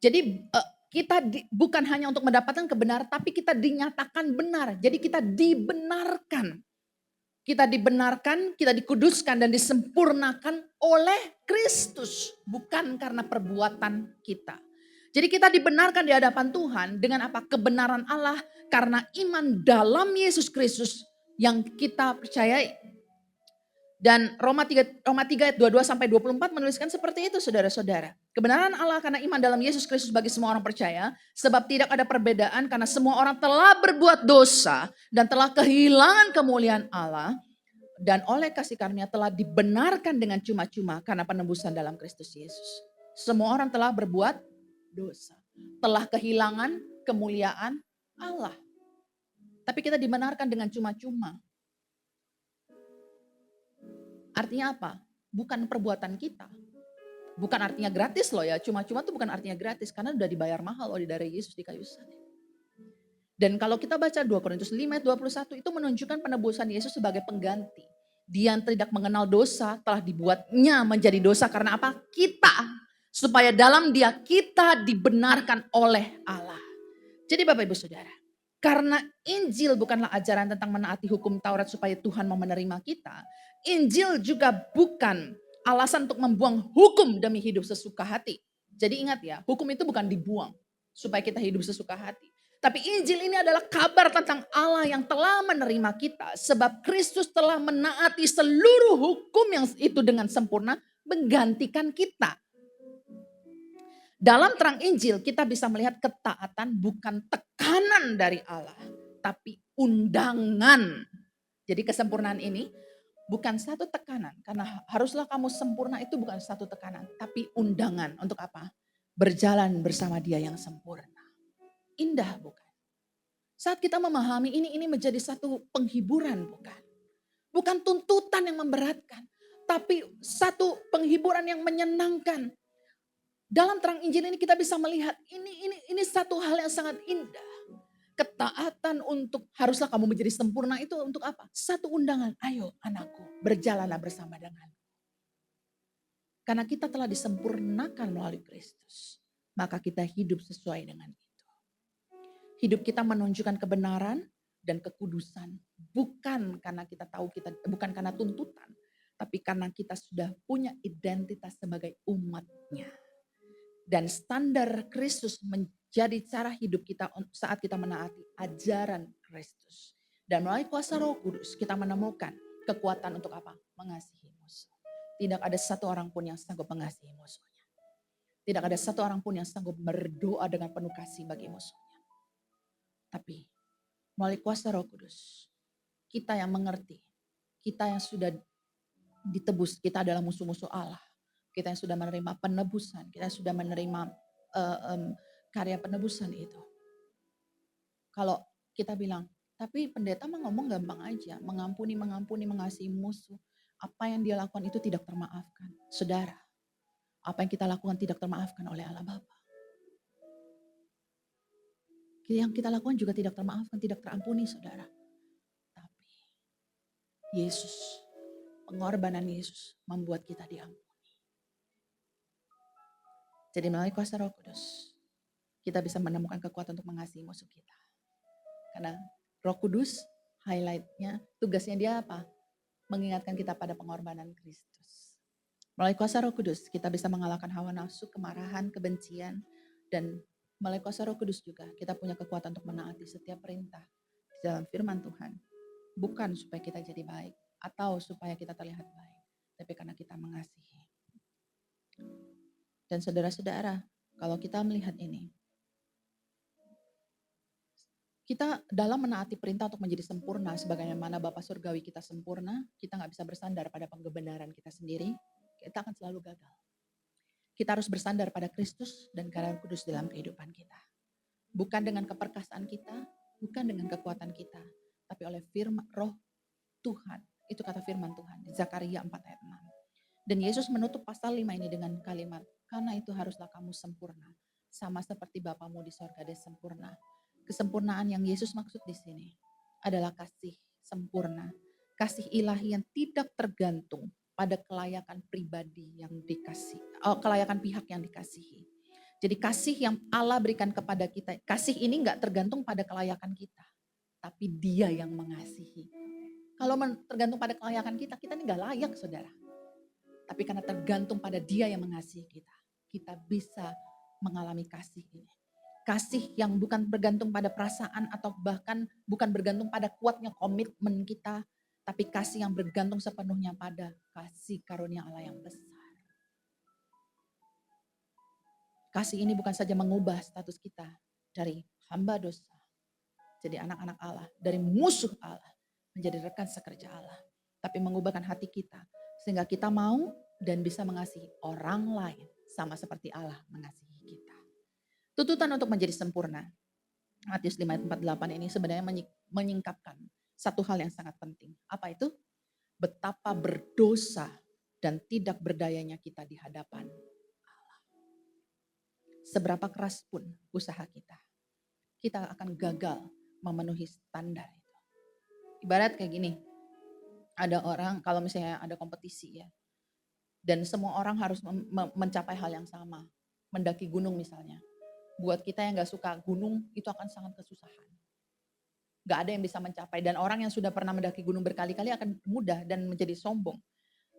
Jadi kita bukan hanya untuk mendapatkan kebenaran, tapi kita dinyatakan benar. Jadi kita dibenarkan. Kita dibenarkan, kita dikuduskan dan disempurnakan oleh Kristus. Bukan karena perbuatan kita. Jadi kita dibenarkan di hadapan Tuhan dengan apa? Kebenaran Allah karena iman dalam Yesus Kristus yang kita percayai. Dan Roma 3 ayat 22-24 menuliskan seperti itu saudara-saudara. Kebenaran Allah karena iman dalam Yesus Kristus bagi semua orang percaya. Sebab tidak ada perbedaan karena semua orang telah berbuat dosa dan telah kehilangan kemuliaan Allah. Dan oleh kasih karunia telah dibenarkan dengan cuma-cuma karena penebusan dalam Kristus Yesus. Semua orang telah berbuat dosa. Telah kehilangan kemuliaan Allah. Tapi kita dibenarkan dengan cuma-cuma. Artinya apa? Bukan perbuatan kita. Bukan artinya gratis loh ya. Cuma-cuma itu bukan artinya gratis. Karena sudah dibayar mahal oleh darah Yesus di kayu salib. Dan kalau kita baca 2 Korintus 5 ayat 21 itu menunjukkan penebusan Yesus sebagai pengganti. Dia yang tidak mengenal dosa telah dibuatnya menjadi dosa. Karena apa? Kita. Supaya dalam dia kita dibenarkan oleh Allah. Jadi Bapak Ibu Saudara. Karena Injil bukanlah ajaran tentang menaati hukum Taurat supaya Tuhan mau menerima kita. Injil juga bukan alasan untuk membuang hukum demi hidup sesuka hati. Jadi ingat ya, hukum itu bukan dibuang. supaya kita hidup sesuka hati. Tapi Injil ini adalah kabar tentang Allah yang telah menerima kita. Sebab Kristus telah menaati seluruh hukum yang itu dengan sempurna, menggantikan kita. Dalam terang Injil kita bisa melihat ketaatan bukan tekanan dari Allah, tapi undangan. Jadi kesempurnaan ini bukan satu tekanan, karena haruslah kamu sempurna itu bukan satu tekanan, tapi undangan. Untuk apa? Berjalan bersama Dia yang sempurna. Indah bukan? Saat kita memahami ini menjadi satu penghiburan bukan? Bukan tuntutan yang memberatkan, tapi satu penghiburan yang menyenangkan. Dalam terang Injil ini kita bisa melihat ini satu hal yang sangat indah. Ketaatan untuk haruslah kamu menjadi sempurna itu untuk apa? Satu undangan, ayo anakku berjalanlah bersama dengan. Karena kita telah disempurnakan melalui Kristus, maka kita hidup sesuai dengan itu. Hidup kita menunjukkan kebenaran dan kekudusan, bukan karena kita tahu bukan karena tuntutan, tapi karena kita sudah punya identitas sebagai umatnya. Dan standar Kristus menjadi cara hidup kita saat kita menaati ajaran Kristus. Dan melalui kuasa Roh Kudus kita menemukan kekuatan untuk apa? Mengasihi musuh. Tidak ada satu orang pun yang sanggup mengasihi musuhnya. Tidak ada satu orang pun yang sanggup berdoa dengan penuh kasih bagi musuhnya. Tapi melalui kuasa Roh Kudus, kita yang mengerti, kita yang sudah ditebus, kita adalah musuh-musuh Allah. Kita yang sudah menerima penebusan, kita sudah menerima karya penebusan itu. Kalau kita bilang, tapi pendeta mah ngomong gampang aja, mengampuni, mengasihi musuh. Apa yang dia lakukan itu tidak termaafkan. Saudara, apa yang kita lakukan tidak termaafkan oleh Allah Bapa. Yang kita lakukan juga tidak termaafkan, tidak terampuni saudara. Tapi Yesus, pengorbanan Yesus membuat kita diampuni. Jadi melalui kuasa Roh Kudus, kita bisa menemukan kekuatan untuk mengasihi musuh kita. Karena Roh Kudus, highlightnya, tugasnya dia apa? Mengingatkan kita pada pengorbanan Kristus. Melalui kuasa Roh Kudus, kita bisa mengalahkan hawa nafsu, kemarahan, kebencian, dan melalui kuasa Roh Kudus juga kita punya kekuatan untuk menaati setiap perintah di dalam firman Tuhan. Bukan supaya kita jadi baik atau supaya kita terlihat baik, tapi karena kita mengasihi. Dan saudara-saudara, kalau kita melihat ini, kita dalam menaati perintah untuk menjadi sempurna sebagaimana Bapa Surgawi kita sempurna, kita nggak bisa bersandar pada kebenaran kita sendiri, kita akan selalu gagal. Kita harus bersandar pada Kristus dan karya Kudus dalam kehidupan kita. Bukan dengan keperkasaan kita, bukan dengan kekuatan kita, tapi oleh firman Roh Tuhan. Itu kata firman Tuhan di Zakaria 4 ayat 6. Dan Yesus menutup pasal 5 ini dengan kalimat, karena itu haruslah kamu sempurna, sama seperti Bapamu di sorga dia sempurna. Kesempurnaan yang Yesus maksud di sini adalah kasih sempurna, kasih ilahi yang tidak tergantung pada kelayakan pribadi yang dikasih, kelayakan pihak yang dikasihi. Jadi kasih yang Allah berikan kepada kita, kasih ini nggak tergantung pada kelayakan kita, tapi Dia yang mengasihi. Kalau tergantung pada kelayakan kita, kita ini nggak layak, saudara. Tapi karena tergantung pada Dia yang mengasihi kita, kita bisa mengalami kasih ini. Kasih yang bukan bergantung pada perasaan atau bahkan bukan bergantung pada kuatnya komitmen kita, tapi kasih yang bergantung sepenuhnya pada kasih karunia Allah yang besar. Kasih ini bukan saja mengubah status kita dari hamba dosa, jadi anak-anak Allah, dari musuh Allah, menjadi rekan sekerja Allah. Tapi mengubahkan hati kita, sehingga kita mau dan bisa mengasihi orang lain, sama seperti Allah mengasihi kita. Tuntutan untuk menjadi sempurna, Matius 5:48 ini sebenarnya menyingkapkan satu hal yang sangat penting. Apa itu? Betapa berdosa dan tidak berdayanya kita di hadapan Allah. Seberapa keras pun usaha kita akan gagal memenuhi standar itu. Ibarat kayak gini, ada orang kalau misalnya ada kompetisi ya, dan semua orang harus mencapai hal yang sama, mendaki gunung misalnya. Buat kita yang gak suka gunung, itu akan sangat kesusahan. Gak ada yang bisa mencapai. Dan orang yang sudah pernah mendaki gunung berkali-kali akan mudah dan menjadi sombong.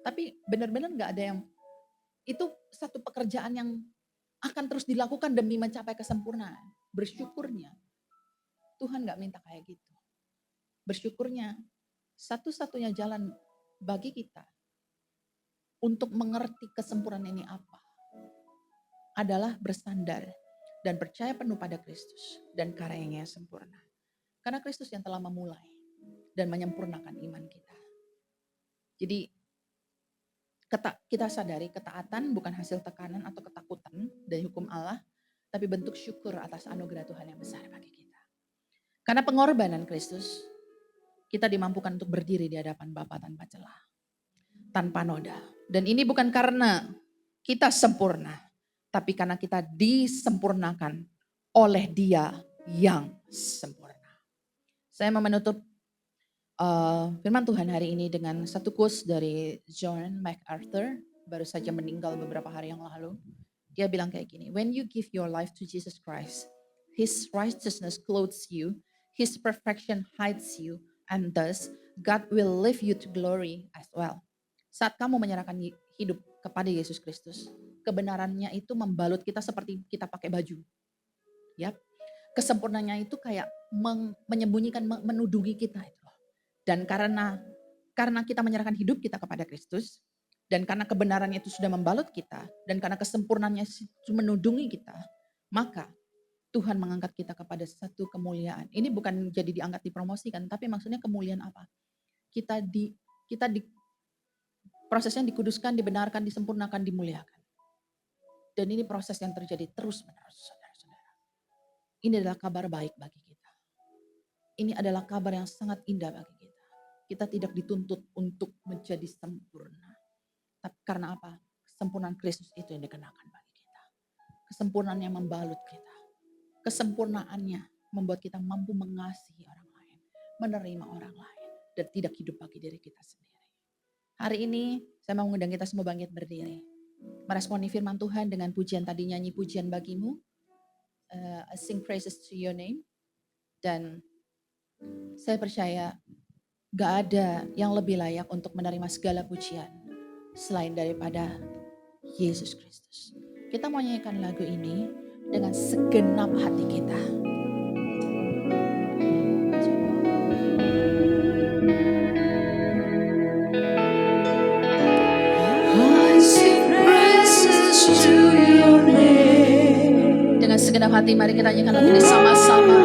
Tapi benar-benar gak ada yang, itu satu pekerjaan yang akan terus dilakukan demi mencapai kesempurnaan. Bersyukurnya Tuhan gak minta kayak gitu. Bersyukurnya satu-satunya jalan bagi kita untuk mengerti kesempurnaan ini apa adalah bersandar dan percaya penuh pada Kristus dan karyanya yang sempurna. Karena Kristus yang telah memulai dan menyempurnakan iman kita. Jadi kita sadari ketaatan bukan hasil tekanan atau ketakutan dari hukum Allah, tapi bentuk syukur atas anugerah Tuhan yang besar bagi kita. Karena pengorbanan Kristus, kita dimampukan untuk berdiri di hadapan Bapa tanpa celah, tanpa noda. Dan ini bukan karena kita sempurna, tapi karena kita disempurnakan oleh Dia yang sempurna. Saya mau menutup firman Tuhan hari ini dengan satu quotes dari John MacArthur, baru saja meninggal beberapa hari yang lalu. Dia bilang kayak gini, when you give your life to Jesus Christ, His righteousness clothes you, His perfection hides you, and thus God will lift you to glory as well. Saat kamu menyerahkan hidup kepada Yesus Kristus, kebenarannya itu membalut kita seperti kita pakai baju. Ya, kesempurnaannya itu kayak menyembunyikan, menudungi kita itu. Dan karena kita menyerahkan hidup kita kepada Kristus, dan karena kebenarannya itu sudah membalut kita, dan karena kesempurnaannya itu menudungi kita, maka Tuhan mengangkat kita kepada satu kemuliaan. Ini bukan jadi diangkat dipromosikan, tapi maksudnya kemuliaan apa? Kita di prosesnya dikuduskan, dibenarkan, disempurnakan, dimuliakan. Dan ini proses yang terjadi terus-menerus, saudara-saudara. Ini adalah kabar baik bagi kita. Ini adalah kabar yang sangat indah bagi kita. Kita tidak dituntut untuk menjadi sempurna. Tapi karena apa? Kesempurnaan Kristus itu yang dikenakan bagi kita. Kesempurnaan yang membalut kita. Kesempurnaannya membuat kita mampu mengasihi orang lain. Menerima orang lain. Dan tidak hidup bagi diri kita sendiri. Hari ini saya mau mengundang kita semua bangkit berdiri. Meresponi firman Tuhan dengan pujian tadi, nyanyi pujian bagimu. I sing praises to your name. Dan saya percaya gak ada yang lebih layak untuk menerima segala pujian selain daripada Yesus Kristus. Kita mau nyanyikan lagu ini dengan segenap hati kita. I sing praises to your name. Dengan segenap hati mari kita nyanyikan lagu ini sama-sama.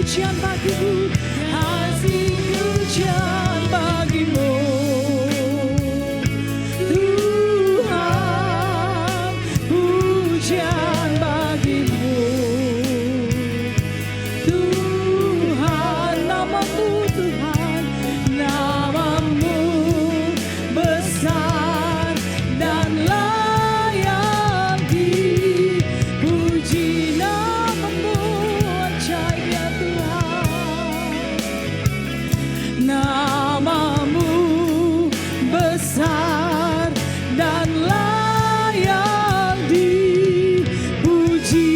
pujian bagimu, kasih pujian bagimu. Tuhan, pujian bagimu. Tuhan, namamu Tuhan, namamu besar dan layak dipuji. Namamu ajaib ya Tuhan, namamu besar dan layak dipuji.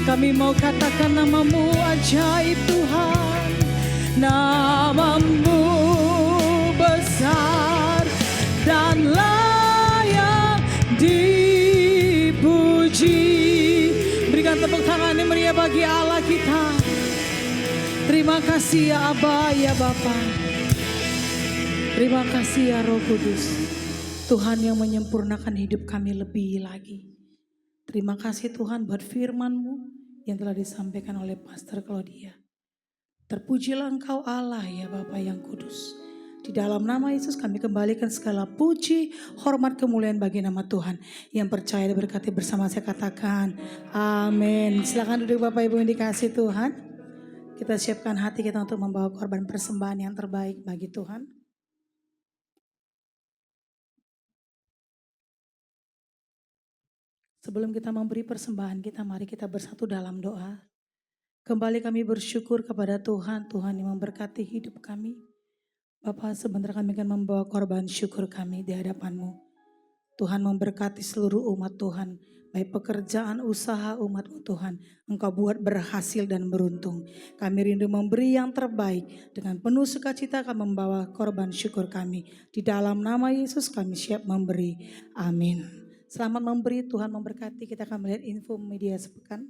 Kami mau katakan namamu ajaib Tuhan, namamu besar dan layak dipuji. Berikan tepuk tangan yang meriah bagi Allah kita. Terima kasih ya Aba, ya Bapa. Terima kasih ya Roh Kudus, Tuhan yang menyempurnakan hidup kami lebih lagi. Terima kasih Tuhan buat firman-Mu yang telah disampaikan oleh Pastor Claudia. Terpujilah Engkau Allah ya Bapa yang kudus. Di dalam nama Yesus kami kembalikan segala puji, hormat, kemuliaan bagi nama Tuhan. Yang percaya dan berkati bersama saya katakan amin. Silakan duduk Bapak Ibu yang dikasih Tuhan. Kita siapkan hati kita untuk membawa korban persembahan yang terbaik bagi Tuhan. Sebelum kita memberi persembahan kita, mari kita bersatu dalam doa. Kembali kami bersyukur kepada Tuhan, Tuhan yang memberkati hidup kami. Bapak, sebentar kami akan membawa korban syukur kami di hadapan-Mu. Tuhan memberkati seluruh umat Tuhan, baik pekerjaan, usaha umat-Mu Tuhan. Engkau buat berhasil dan beruntung. Kami rindu memberi yang terbaik. Dengan penuh sukacita kami membawa korban syukur kami. Di dalam nama Yesus kami siap memberi. Amin. Selamat memberi, Tuhan memberkati. Kita akan melihat info media sepekan.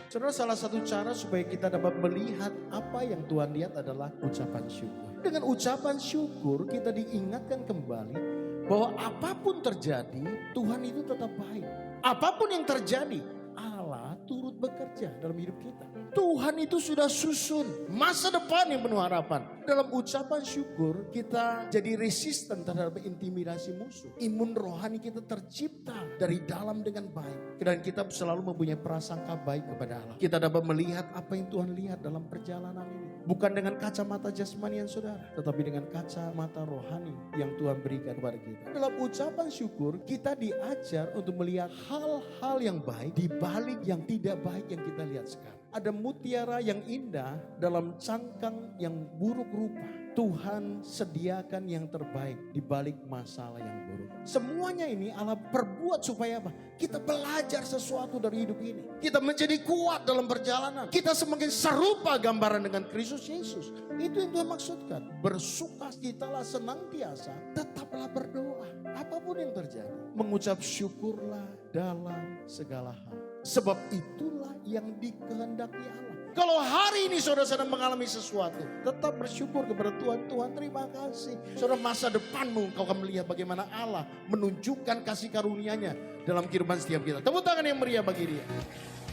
Saudara, salah satu cara supaya kita dapat melihat apa yang Tuhan lihat adalah ucapan syukur. Dengan ucapan syukur kita diingatkan kembali bahwa apapun terjadi, Tuhan itu tetap baik. Apapun yang terjadi, Allah turut bekerja dalam hidup kita. Tuhan itu sudah susun masa depan yang penuh harapan. Dalam ucapan syukur kita jadi resisten terhadap intimidasi musuh. Imun rohani kita tercipta dari dalam dengan baik. Dan kita selalu mempunyai prasangka baik kepada Allah. Kita dapat melihat apa yang Tuhan lihat dalam perjalanan ini. Bukan dengan kacamata jasmanian saudara, tetapi dengan kacamata rohani yang Tuhan berikan kepada kita. Dalam ucapan syukur kita diajar untuk melihat hal-hal yang baik di balik yang tidak baik yang kita lihat sekarang. Ada mutiara yang indah dalam cangkang yang buruk rupa. Tuhan sediakan yang terbaik di balik masalah yang buruk. Semuanya ini Allah perbuat supaya apa? Kita belajar sesuatu dari hidup ini. Kita menjadi kuat dalam perjalanan. Kita semakin serupa gambaran dengan Kristus Yesus. Itu yang Tuhan maksudkan. Bersukacitalah senantiasa, tetaplah berdoa. Apapun yang terjadi, mengucap syukurlah dalam segala hal. Sebab itulah yang dikehendaki Allah. Kalau hari ini saudara sedang mengalami sesuatu, tetap bersyukur kepada Tuhan. Tuhan, terima kasih. Saudara, masa depanmu kau akan melihat bagaimana Allah menunjukkan kasih karunia-Nya dalam kehidupan setiap kita. Tepuk tangan yang meriah bagi Dia.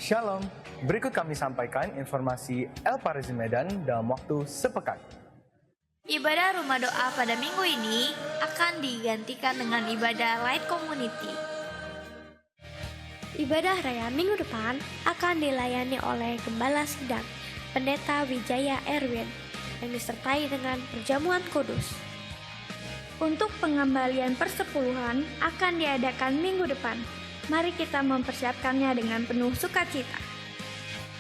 Shalom, berikut kami sampaikan informasi El Parisi Medan dalam waktu sepekan. Ibadah rumah doa pada minggu ini akan digantikan dengan ibadah Light Community. Ibadah raya minggu depan akan dilayani oleh Gembala Sidang, Pendeta Wijaya Erwin, yang disertai dengan perjamuan kudus. Untuk pengembalian persepuluhan akan diadakan minggu depan. Mari kita mempersiapkannya dengan penuh sukacita.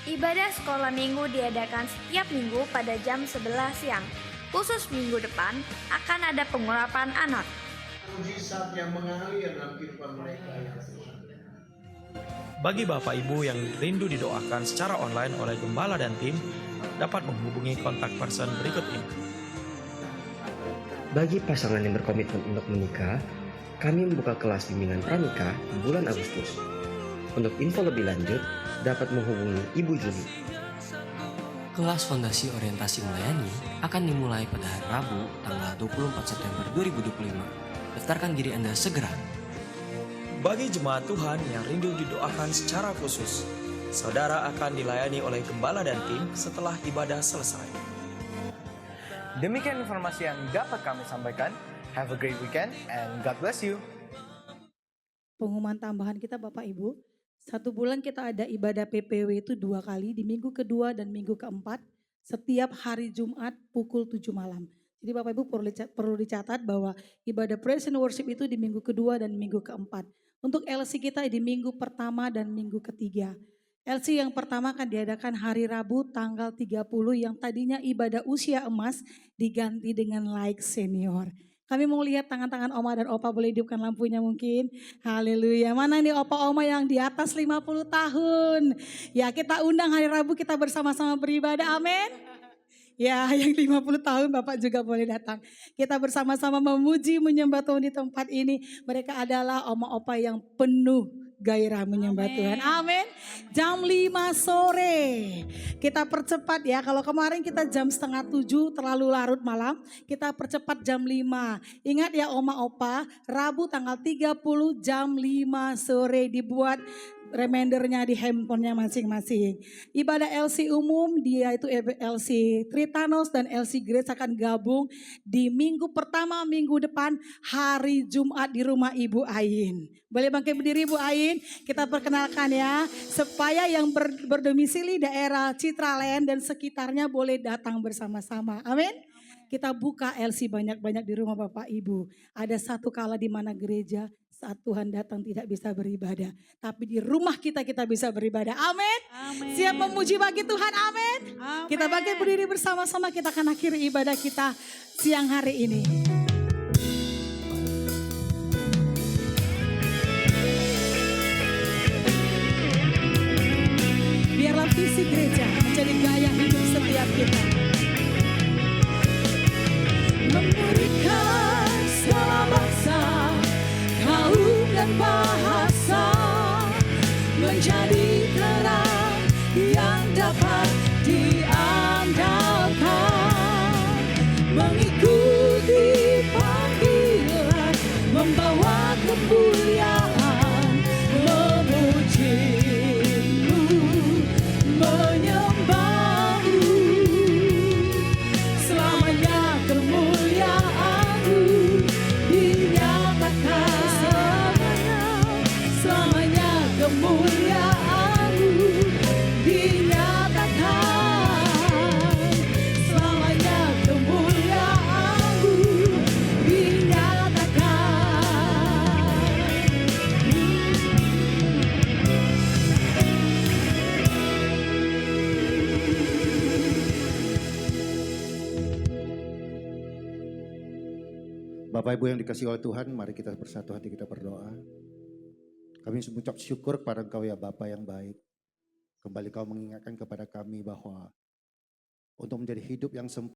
Ibadah sekolah minggu diadakan setiap minggu pada jam 11 siang. Khusus minggu depan akan ada pengurapan anak. Mujizat yang mengalir dalam kehidupan mereka ya Tuhan. Bagi Bapak Ibu yang rindu didoakan secara online oleh Gembala dan tim, dapat menghubungi kontak person berikut ini. Bagi pasangan yang berkomitmen untuk menikah, kami membuka kelas bimbingan pranikah di bulan Agustus. Untuk info lebih lanjut, dapat menghubungi Ibu Juli Kelas Fondasi Orientasi Melayani akan dimulai pada hari Rabu tanggal 24 September 2025. Daftarkan diri Anda segera. Bagi jemaat Tuhan yang rindu didoakan secara khusus, saudara akan dilayani oleh gembala dan tim setelah ibadah selesai. Demikian informasi yang dapat kami sampaikan. Have a great weekend and God bless you. Pengumuman tambahan kita Bapak Ibu, 1 bulan kita ada ibadah PPW itu 2 kali, di minggu kedua dan minggu keempat, setiap hari Jumat pukul 7 malam. Jadi Bapak Ibu perlu dicatat bahwa ibadah praise and worship itu di minggu kedua dan minggu keempat. Untuk LC kita di minggu pertama dan minggu ketiga. LC yang pertama akan diadakan hari Rabu tanggal 30 yang tadinya ibadah usia emas diganti dengan like senior. Kami mau lihat tangan-tangan Oma dan Opa, boleh hidupkan lampunya mungkin. Haleluya. Mana nih Opa Oma yang di atas 50 tahun. Ya kita undang hari Rabu kita bersama-sama beribadah. Amin. Ya yang 50 tahun Bapak juga boleh datang. Kita bersama-sama memuji menyembah Tuhan di tempat ini. Mereka adalah Oma Opa yang penuh gairah menyembah Tuhan. Amin. Jam 5 sore. Kita percepat ya. Kalau kemarin kita jam 6:30 terlalu larut malam. Kita percepat jam 5. Ingat ya Oma Opa. Rabu tanggal 30 jam 5 sore dibuat remindernya di handphonenya masing-masing. Ibadah LC umum dia itu LC Tritanos dan LC Grace akan gabung di minggu pertama minggu depan hari Jumat di rumah Ibu Ain. Boleh bangkit berdiri Bu Ain, kita perkenalkan ya. Supaya yang berdomisili daerah Citraland dan sekitarnya boleh datang bersama-sama. Amin. Kita buka LC banyak-banyak di rumah Bapak Ibu. Ada satu kala di mana gereja saat Tuhan datang tidak bisa beribadah. Tapi di rumah kita bisa beribadah. Amin. Siap memuji bagi Tuhan. Amin. Kita bangkit berdiri bersama-sama. Kita akan akhiri ibadah kita siang hari ini. Biarlah visi gereja menjadi gaya hidup setiap kita. Memberikan segala bangsa, kaum dan bahasa, menjadi terang yang dapat diandalkan, mengikuti panggilan, membawa kemuliaan, memujimu, menyembahmu, selamanya kemuliaanmu dinyatakan, selamanya kemuliaanmu dinyatakan, selamanya kemuliaanmu Bapak Ibu yang dikasihi oleh Tuhan, mari kita bersatu hati kita berdoa. Kami mengucap syukur kepada Engkau ya Bapa yang baik. Kembali Kau mengingatkan kepada kami bahwa untuk menjadi hidup yang sempurna,